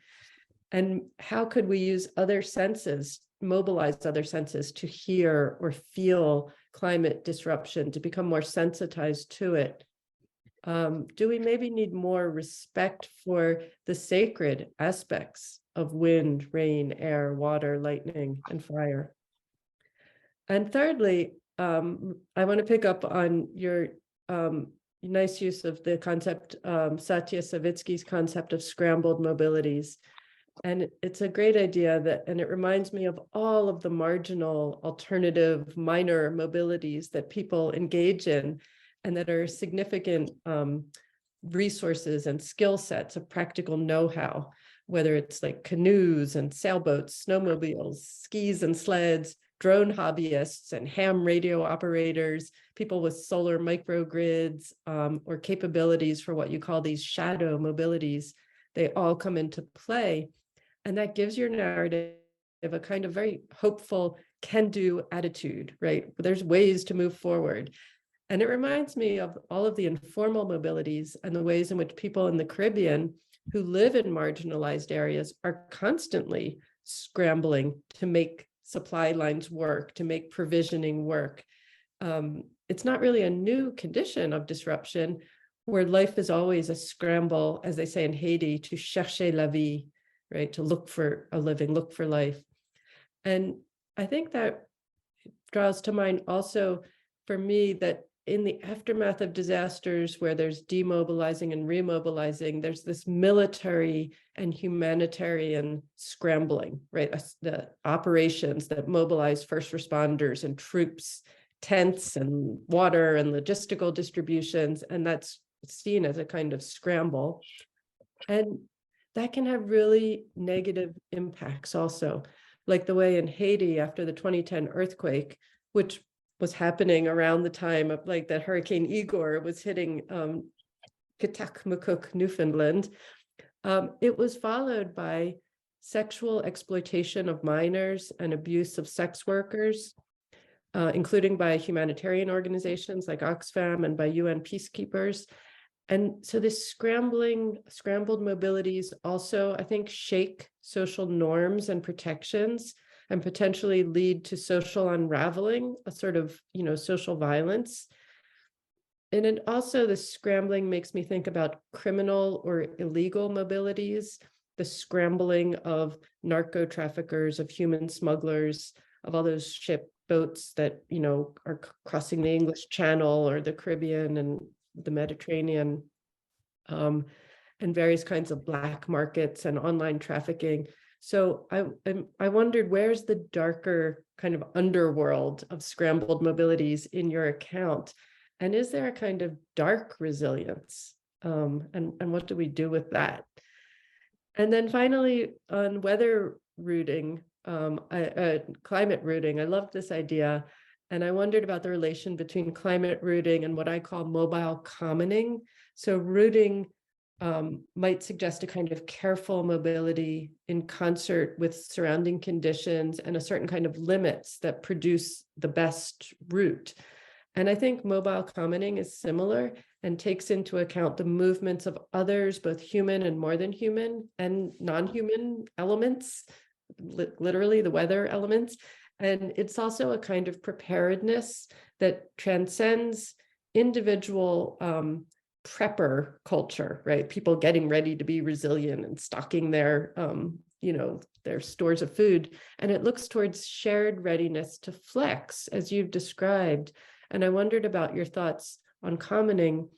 And how could we use other senses, mobilize other senses to hear or feel climate disruption, to become more sensitized to it? Do we maybe need more respect for the sacred aspects of wind, rain, air, water, lightning, and fire? And thirdly, I want to pick up on your nice use of the concept, Satya Savitsky's concept of scrambled mobilities. And it's a great idea and it reminds me of all of the marginal, alternative, minor mobilities that people engage in and that are significant resources and skill sets of practical know-how, whether it's like canoes and sailboats, snowmobiles, skis and sleds, drone hobbyists and ham radio operators, people with solar microgrids, or capabilities for what you call these shadow mobilities. They all come into play. And that gives your narrative a kind of very hopeful, can-do attitude, right? There's ways to move forward. And it reminds me of all of the informal mobilities and the ways in which people in the Caribbean who live in marginalized areas are constantly scrambling to make supply lines work, to make provisioning work. It's not really a new condition of disruption where life is always a scramble, as they say in Haiti, to chercher la vie, right? To look for a living, look for life. And I think that draws to mind also for me that in the aftermath of disasters where there's demobilizing and remobilizing, there's this military and humanitarian scrambling, right? The operations that mobilize first responders and troops, tents and water and logistical distributions, and that's seen as a kind of scramble. And that can have really negative impacts also, like the way in Haiti after the 2010 earthquake, which was happening around the time of like that Hurricane Igor was hitting Kitakmukuk, Newfoundland. It was followed by sexual exploitation of minors and abuse of sex workers, including by humanitarian organizations like Oxfam and by UN peacekeepers. And so this scrambled mobilities also, I think, shake social norms and protections and potentially lead to social unraveling, a sort of, social violence. And then also the scrambling makes me think about criminal or illegal mobilities, the scrambling of narco traffickers, of human smugglers, of all those ship boats that, are crossing the English Channel or the Caribbean and the Mediterranean, and various kinds of black markets and online trafficking. So I wondered, where's the darker kind of underworld of scrambled mobilities in your account? And is there a kind of dark resilience? And what do we do with that? And then finally, on weather rooting, climate rooting, I loved this idea. And I wondered about the relation between climate rooting and what I call mobile commoning. So rooting might suggest a kind of careful mobility in concert with surrounding conditions and a certain kind of limits that produce the best route. And I think mobile commoning is similar. and takes into account the movements of others, both human and more than human and non-human elements, literally the weather elements. And it's also a kind of preparedness that transcends individual prepper culture, right? People getting ready to be resilient and stocking their, their stores of food. And it looks towards shared readiness to flex, as you've described. And I wondered about your thoughts on commoning.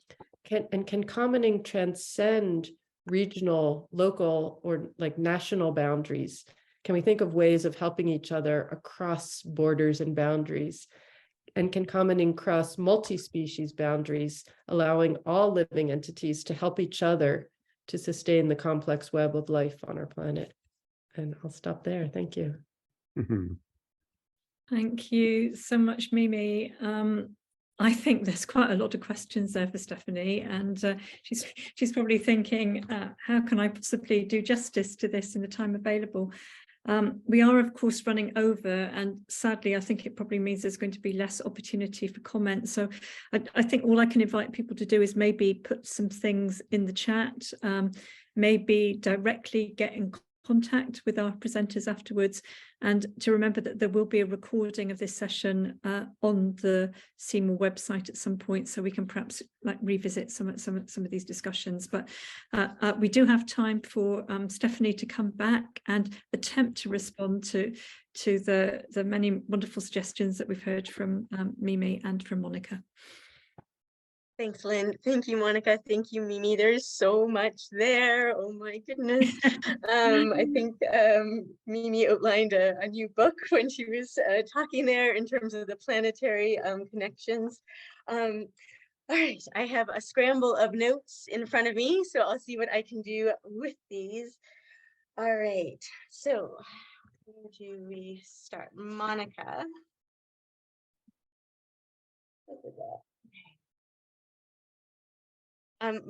Can commoning transcend regional, local, or like national boundaries? Can we think of ways of helping each other across borders and boundaries? And can commoning cross multi-species boundaries, allowing all living entities to help each other to sustain the complex web of life on our planet? And I'll stop there. Thank you. Mm-hmm. Thank you so much, Mimi. I think there's quite a lot of questions there for Stephanie, and she's probably thinking, how can I possibly do justice to this in the time available? We are, of course, running over, and sadly, I think it probably means there's going to be less opportunity for comment. So I think all I can invite people to do is maybe put some things in the chat, maybe directly get in contact with our presenters afterwards, and to remember that there will be a recording of this session on the CeMoRe website at some point, so we can perhaps like revisit some of these discussions. But we do have time for Stephanie to come back and attempt to respond to the many wonderful suggestions that we've heard from Mimi and from Monika. Thanks, Lynn. Thank you, Monika. Thank you, Mimi. There's so much there. Oh my goodness. I think Mimi outlined a new book when she was talking there in terms of the planetary connections. All right, I have a scramble of notes in front of me, so I'll see what I can do with these. All right, so where do we start? Monika.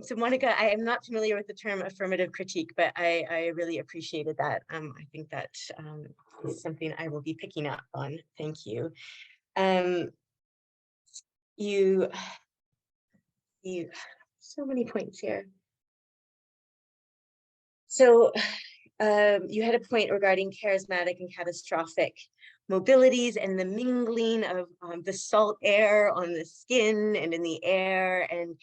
So Monika, I am not familiar with the term affirmative critique, but I really appreciated that. I think that is something I will be picking up on. Thank you. You so many points here. So you had a point regarding charismatic and catastrophic mobilities and the mingling of the salt air on the skin and in the air, and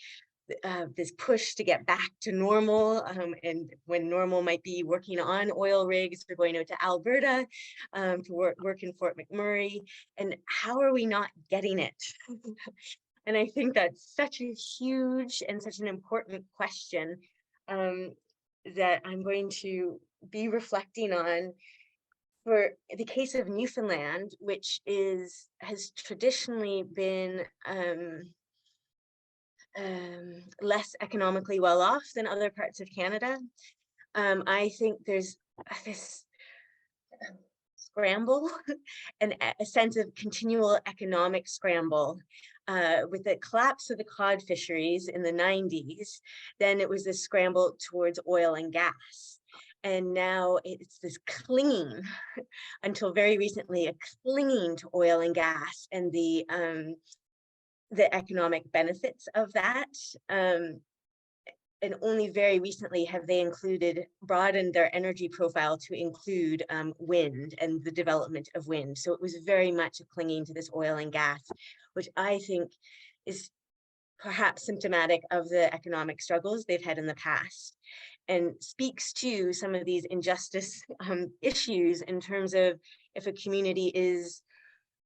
this push to get back to normal, and when normal might be working on oil rigs or going out to Alberta to work in Fort McMurray, and how are we not getting it? And I think that's such a huge and such an important question that I'm going to be reflecting on for the case of Newfoundland, which has traditionally been less economically well off than other parts of Canada. I think there's this scramble and a sense of continual economic scramble. With the collapse of the cod fisheries in the 90s, then it was this scramble towards oil and gas. And now it's this clinging, until very recently, a clinging to oil and gas and the economic benefits of that. And only very recently have they broadened their energy profile to include wind and the development of wind. So it was very much a clinging to this oil and gas, which I think is perhaps symptomatic of the economic struggles they've had in the past, and speaks to some of these injustice issues in terms of if a community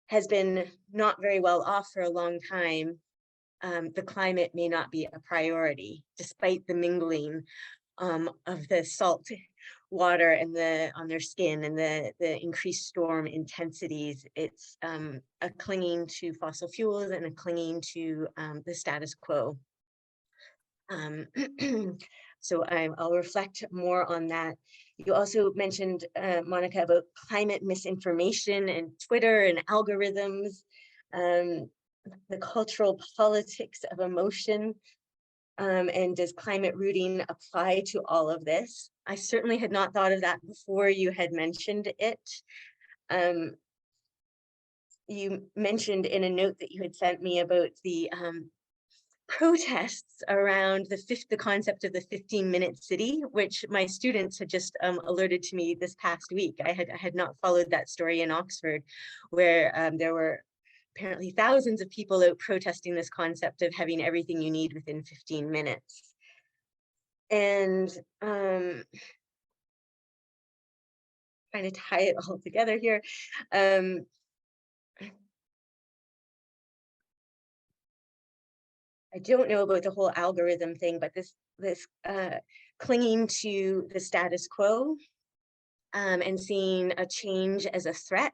has been not very well off for a long time, the climate may not be a priority, despite the mingling of the salt water and on their skin and the increased storm intensities. It's a clinging to fossil fuels and a clinging to the status quo. So I'll reflect more on that. You also mentioned, Monika, about climate misinformation and Twitter and algorithms, the cultural politics of emotion, and does climate rooting apply to all of this? I certainly had not thought of that before you had mentioned it. You mentioned in a note that you had sent me about the protests around the concept of the 15-minute city, which my students had just alerted to me this past week. I had not followed that story in Oxford, where there were apparently thousands of people out protesting this concept of having everything you need within 15 minutes. And trying to tie it all together here. I don't know about the whole algorithm thing, but this clinging to the status quo and seeing a change as a threat.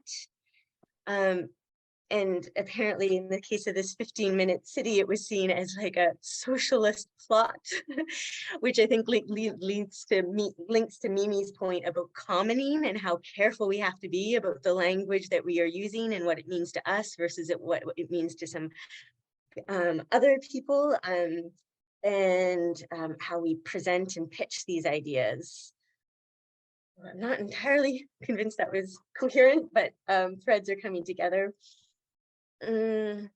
And apparently in the case of this 15-minute city, it was seen as like a socialist plot, which I think links to Mimi's point about commoning and how careful we have to be about the language that we are using and what it means to us versus what it means to some other people, and how we present and pitch these ideas. I'm not entirely convinced that was coherent, but threads are coming together. And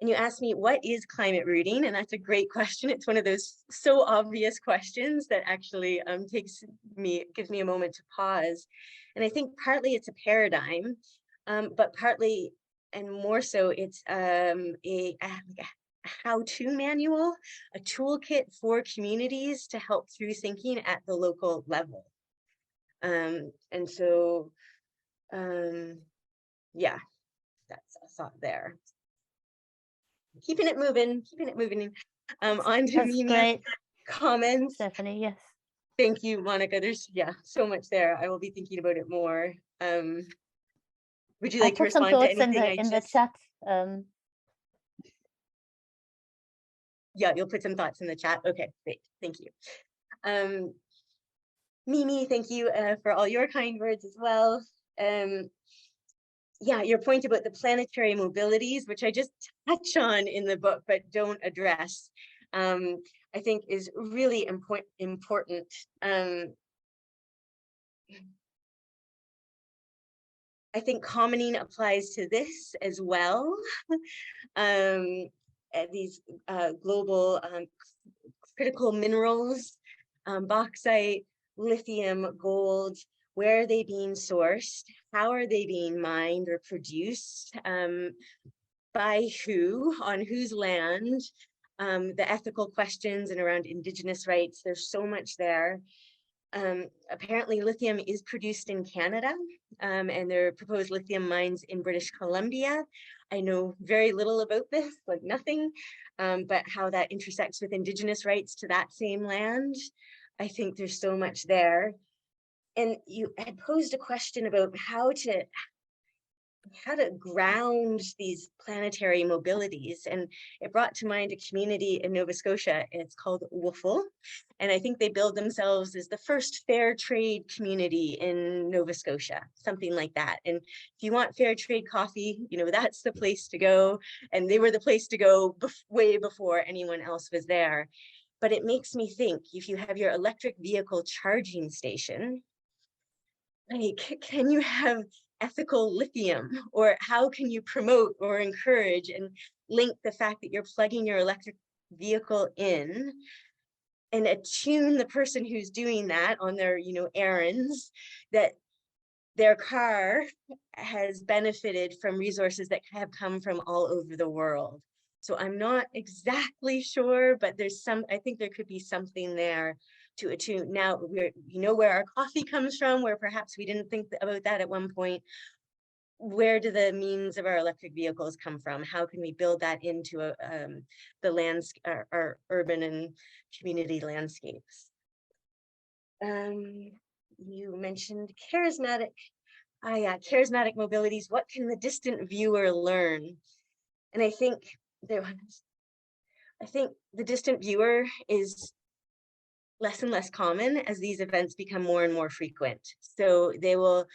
you asked me, what is climate rooting? And that's a great question. It's one of those so obvious questions that actually gives me a moment to pause. And I think partly it's a paradigm, but partly and more so it's a how-to manual, a toolkit for communities to help through thinking at the local level. And so, yeah, that's a thought there. Keeping it moving. On to Mimi's comments. Stephanie, yes. Thank you, Monika. There's so much there. I will be thinking about it more. Would you like to respond to anything in the chat? Yeah, you'll put some thoughts in the chat. Okay, great. Thank you. Mimi, thank you for all your kind words as well. Yeah, your point about the planetary mobilities, which I just touch on in the book, but don't address, I think is really important. I think commoning applies to this as well. These global critical minerals, bauxite, lithium, gold, where are they being sourced? How are they being mined or produced? By who? On whose land? The ethical questions and around Indigenous rights, there's so much there. Apparently lithium is produced in Canada, and there are proposed lithium mines in British Columbia. I know very little about this, like nothing, but how that intersects with Indigenous rights to that same land. I think there's so much there. And you had posed a question about how to ground these planetary mobilities, and it brought to mind a community in Nova Scotia. It's called Woofle, and I think they billed themselves as the first fair trade community in Nova Scotia, something like that. And if you want fair trade coffee, you know, that's the place to go, and they were the place to go way before anyone else was there. But it makes me think, if you have your electric vehicle charging station, like, can you have ethical lithium? Or how can you promote or encourage and link the fact that you're plugging your electric vehicle in and attune the person who's doing that on their, you know, errands, that their car has benefited from resources that have come from all over the world? So I'm not exactly sure, but there's I think there could be something there to attune. Now, you know where our coffee comes from, where perhaps we didn't think about that at one point. Where do the means of our electric vehicles come from? How can we build that into our urban and community landscapes? You mentioned charismatic. Charismatic mobilities. What can the distant viewer learn? And I think the distant viewer is less and less common as these events become more and more frequent. So they will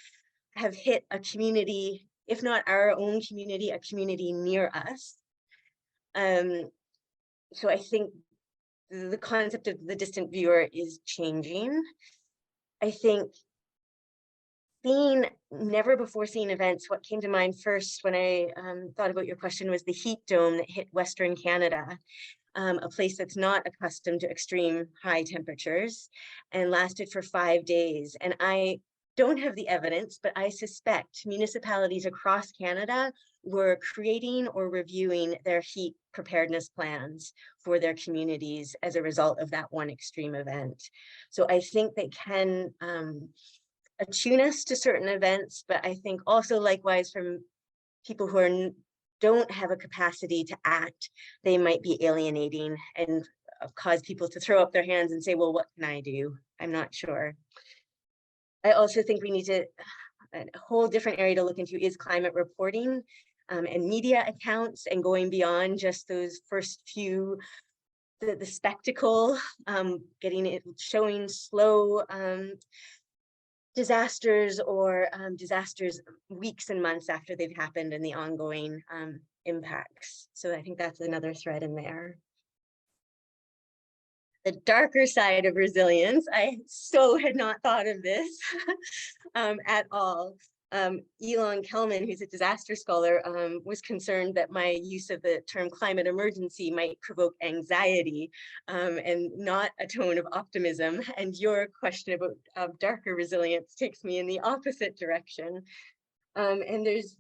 have hit a community, if not our own community, a community near us. So I think the concept of the distant viewer is changing. I think seen, never before seen events. What came to mind first when I thought about your question was the heat dome that hit Western Canada, a place that's not accustomed to extreme high temperatures, and lasted for 5 days. And I don't have the evidence, but I suspect municipalities across Canada were creating or reviewing their heat preparedness plans for their communities as a result of that one extreme event. So I think they can attune us to certain events, but I think also likewise from people who don't have a capacity to act, they might be alienating and cause people to throw up their hands and say, well, what can I do? I'm not sure. I also think we need to, a whole different area to look into is climate reporting and media accounts, and going beyond just those first few, the spectacle, getting it, showing slow disasters or disasters weeks and months after they've happened and the ongoing impacts. So I think that's another thread in there. The darker side of resilience, I so had not thought of this at all. Elon Kelman, who's a disaster scholar, was concerned that my use of the term climate emergency might provoke anxiety and not a tone of optimism. And your question about darker resilience takes me in the opposite direction. And there's,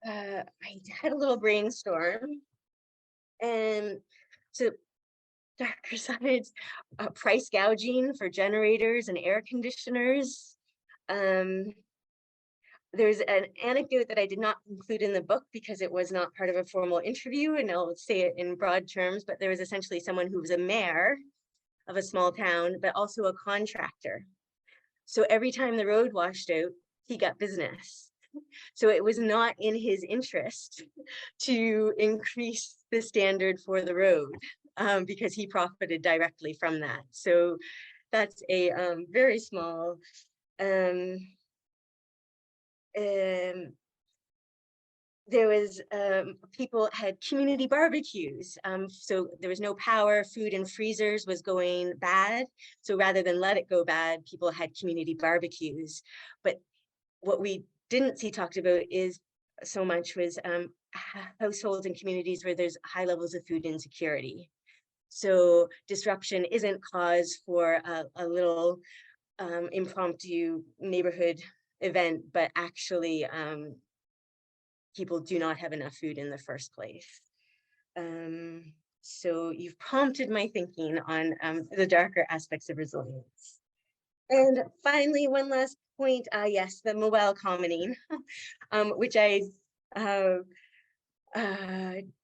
I had a little brainstorm, and so darker sides, price gouging for generators and air conditioners. There's an anecdote that I did not include in the book because it was not part of a formal interview, and I'll say it in broad terms, but there was essentially someone who was a mayor of a small town, but also a contractor. So every time the road washed out, he got business. So it was not in his interest to increase the standard for the road because he profited directly from that. So that's a very small, there was, people had community barbecues. So there was no power, food in freezers was going bad. So rather than let it go bad, people had community barbecues. But what we didn't see talked about is so much was households and communities where there's high levels of food insecurity. So disruption isn't cause for a little impromptu neighborhood event, but actually people do not have enough food in the first place. So you've prompted my thinking on the darker aspects of resilience. And finally, one last point, yes, the mobile commenting, which I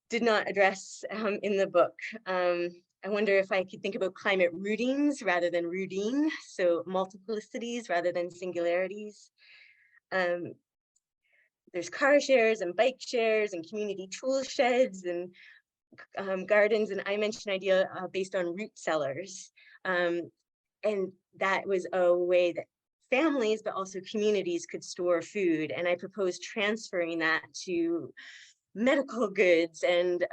did not address in the book. I wonder if I could think about climate routings rather than routine, so multiplicities rather than singularities. There's car shares and bike shares and community tool sheds and gardens, and I mentioned an idea based on root cellars. And that was a way that families, but also communities could store food. And I proposed transferring that to medical goods and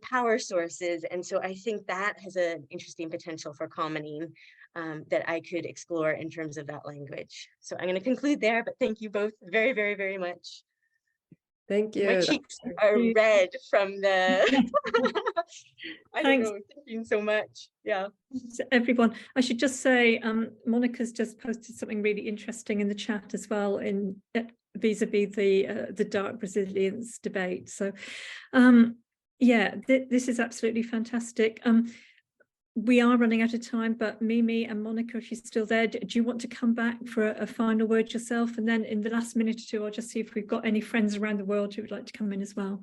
power sources. And so I think that has an interesting potential for commenting that I could explore in terms of that language. So I'm going to conclude there, but thank you both very, very, very much. Thank you. My cheeks are red from the, I don't know, thinking so much. Yeah. Everyone, I should just say, Monika's just posted something really interesting in the chat as well, in vis-a-vis the dark resilience debate. So, yeah, this is absolutely fantastic. We are running out of time, but Mimi and Monika, if you're still there, do you want to come back for a final word yourself? And then in the last minute or two, I'll just see if we've got any friends around the world who would like to come in as well.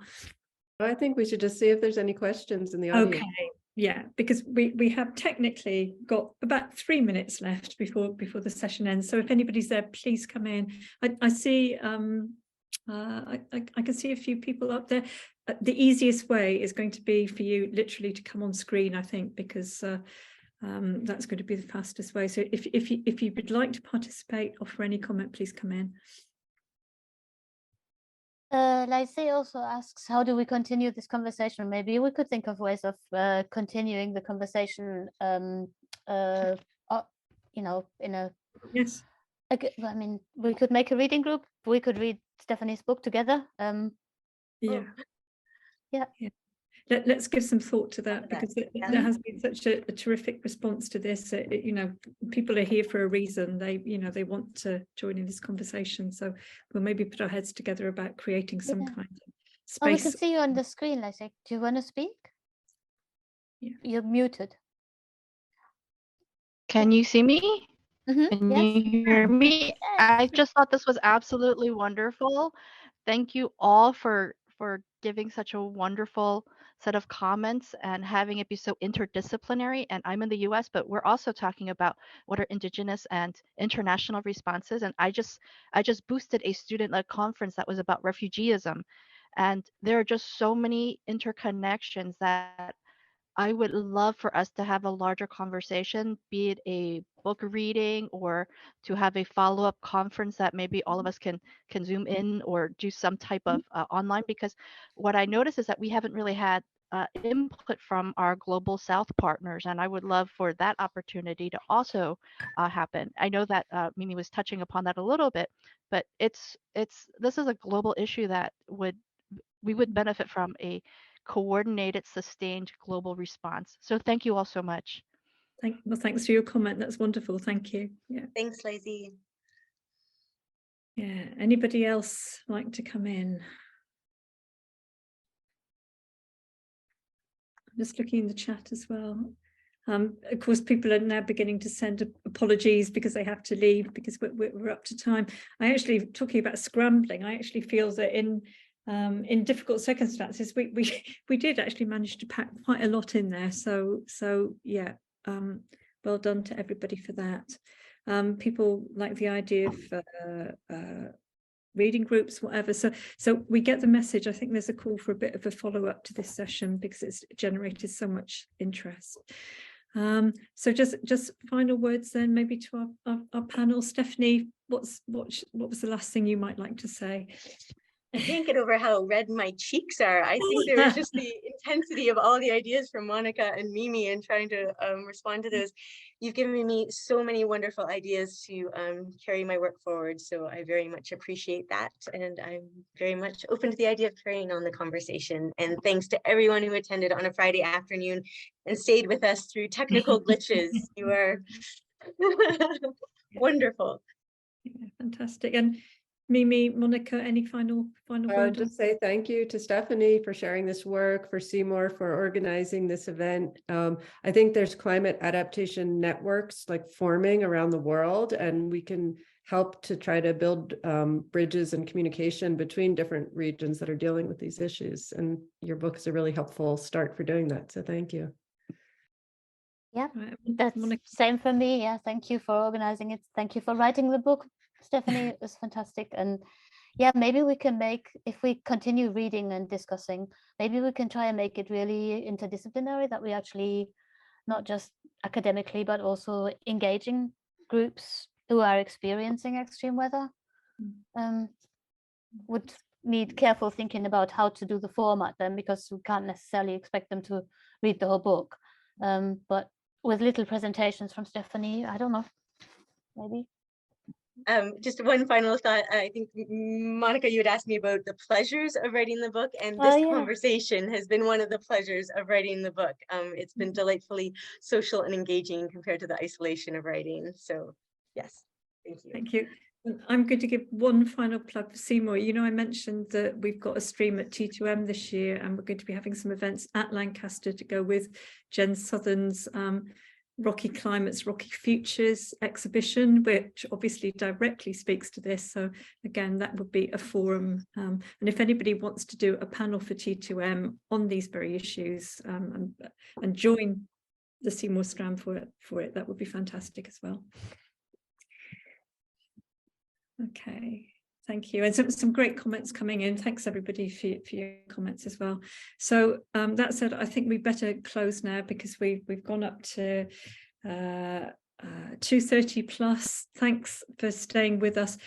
I think we should just see if there's any questions in the audience. Okay, yeah, because we have technically got about 3 minutes left before the session ends. So if anybody's there, please come in. I see, I can see a few people up there. The easiest way is going to be for you literally to come on screen, I think, because that's going to be the fastest way. So if you would like to participate, offer any comment, please come in. Lysay also asks, how do we continue this conversation? Maybe we could think of ways of continuing the conversation, you know, in a yes, I mean, we could make a reading group. We could read Stephanie's book together. Yeah. Yeah. Let's give some thought to that, That, because yeah. there has been such a terrific response to this. You know, people are here for a reason. They, you know, they want to join in this conversation. So we'll maybe put our heads together about creating some Yeah. kind of Oh, we space. can see you on the screen, Leszek. Do you want to speak? Yeah. You're muted. Can you see me? Can Yes. you hear me? I just thought this was absolutely wonderful. Thank you all for giving such a wonderful set of comments and having it be so interdisciplinary. And I'm in the US, but we're also talking about what are indigenous and international responses. And I just boosted a student-led conference that was about refugeeism. And there are just so many interconnections that I would love for us to have a larger conversation, be it a book reading or to have a follow-up conference that maybe all of us can zoom in or do some type of online, because what I notice is that we haven't really had input from our global South partners, and I would love for that opportunity to also happen. I know that Mimi was touching upon that a little bit, but this is a global issue that we would benefit from a coordinated, sustained global response. So thank you all so much. Well, thanks for your comment. That's wonderful. Thank you. Yeah. Thanks, Lacey. Yeah. Anybody else like to come in? I'm just looking in the chat as well. Of course, people are now beginning to send apologies because they have to leave because we're up to time. I actually, talking about scrambling, I actually feel that in difficult circumstances, we did actually manage to pack quite a lot in there. So yeah, well done to everybody for that. People like the idea of reading groups, whatever. So we get the message. I think there's a call for a bit of a follow-up to this session because it's generated so much interest. So just final words then, maybe to our panel. Stephanie, what was the last thing you might like to say? I can't get over how red my cheeks are. I think there was just the intensity of all the ideas from Monika and Mimi and trying to respond to those. You've given me so many wonderful ideas to carry my work forward. So I very much appreciate that. And I'm very much open to the idea of carrying on the conversation. And thanks to everyone who attended on a Friday afternoon and stayed with us through technical glitches. You are wonderful. Yeah, fantastic. And Mimi, Monika, any final word? Just say thank you to Stephanie for sharing this work, for CeMoRe for organizing this event. I think there's climate adaptation networks like forming around the world, and we can help to try to build bridges and communication between different regions that are dealing with these issues. And your book is a really helpful start for doing that. So thank you. Yeah, Right, that's Monika. same for me. Yeah, thank you for organizing it. Thank you for writing the book, Stephanie. It was fantastic. And yeah, maybe we can make, if we continue reading and discussing, maybe we can try and make it really interdisciplinary, that we actually not just academically, but also engaging groups who are experiencing extreme weather. Would need careful thinking about how to do the format then, because we can't necessarily expect them to read the whole book. But with little presentations from Stephanie, I don't know, maybe. Just one final thought. I think, Monika, you had asked me about the pleasures of writing the book, and this conversation has been one of the pleasures of writing the book. It's been delightfully social and engaging compared to the isolation of writing. So yes, thank you. Thank you. I'm going to give one final plug for CeMoRe. You know, I mentioned that we've got a stream at T2M this year, and we're going to be having some events at Lancaster to go with Jen Southern's Rocky Climates, Rocky Futures exhibition, which obviously directly speaks to this. So again, that would be a forum. And if anybody wants to do a panel for T2M on these very issues and join the CeMoRe strand for it, that would be fantastic as well. Okay, thank you. And some great comments coming in. Thanks everybody for your comments as well. So that said, I think we better close now because we've gone up to 2:30 plus. Thanks for staying with us.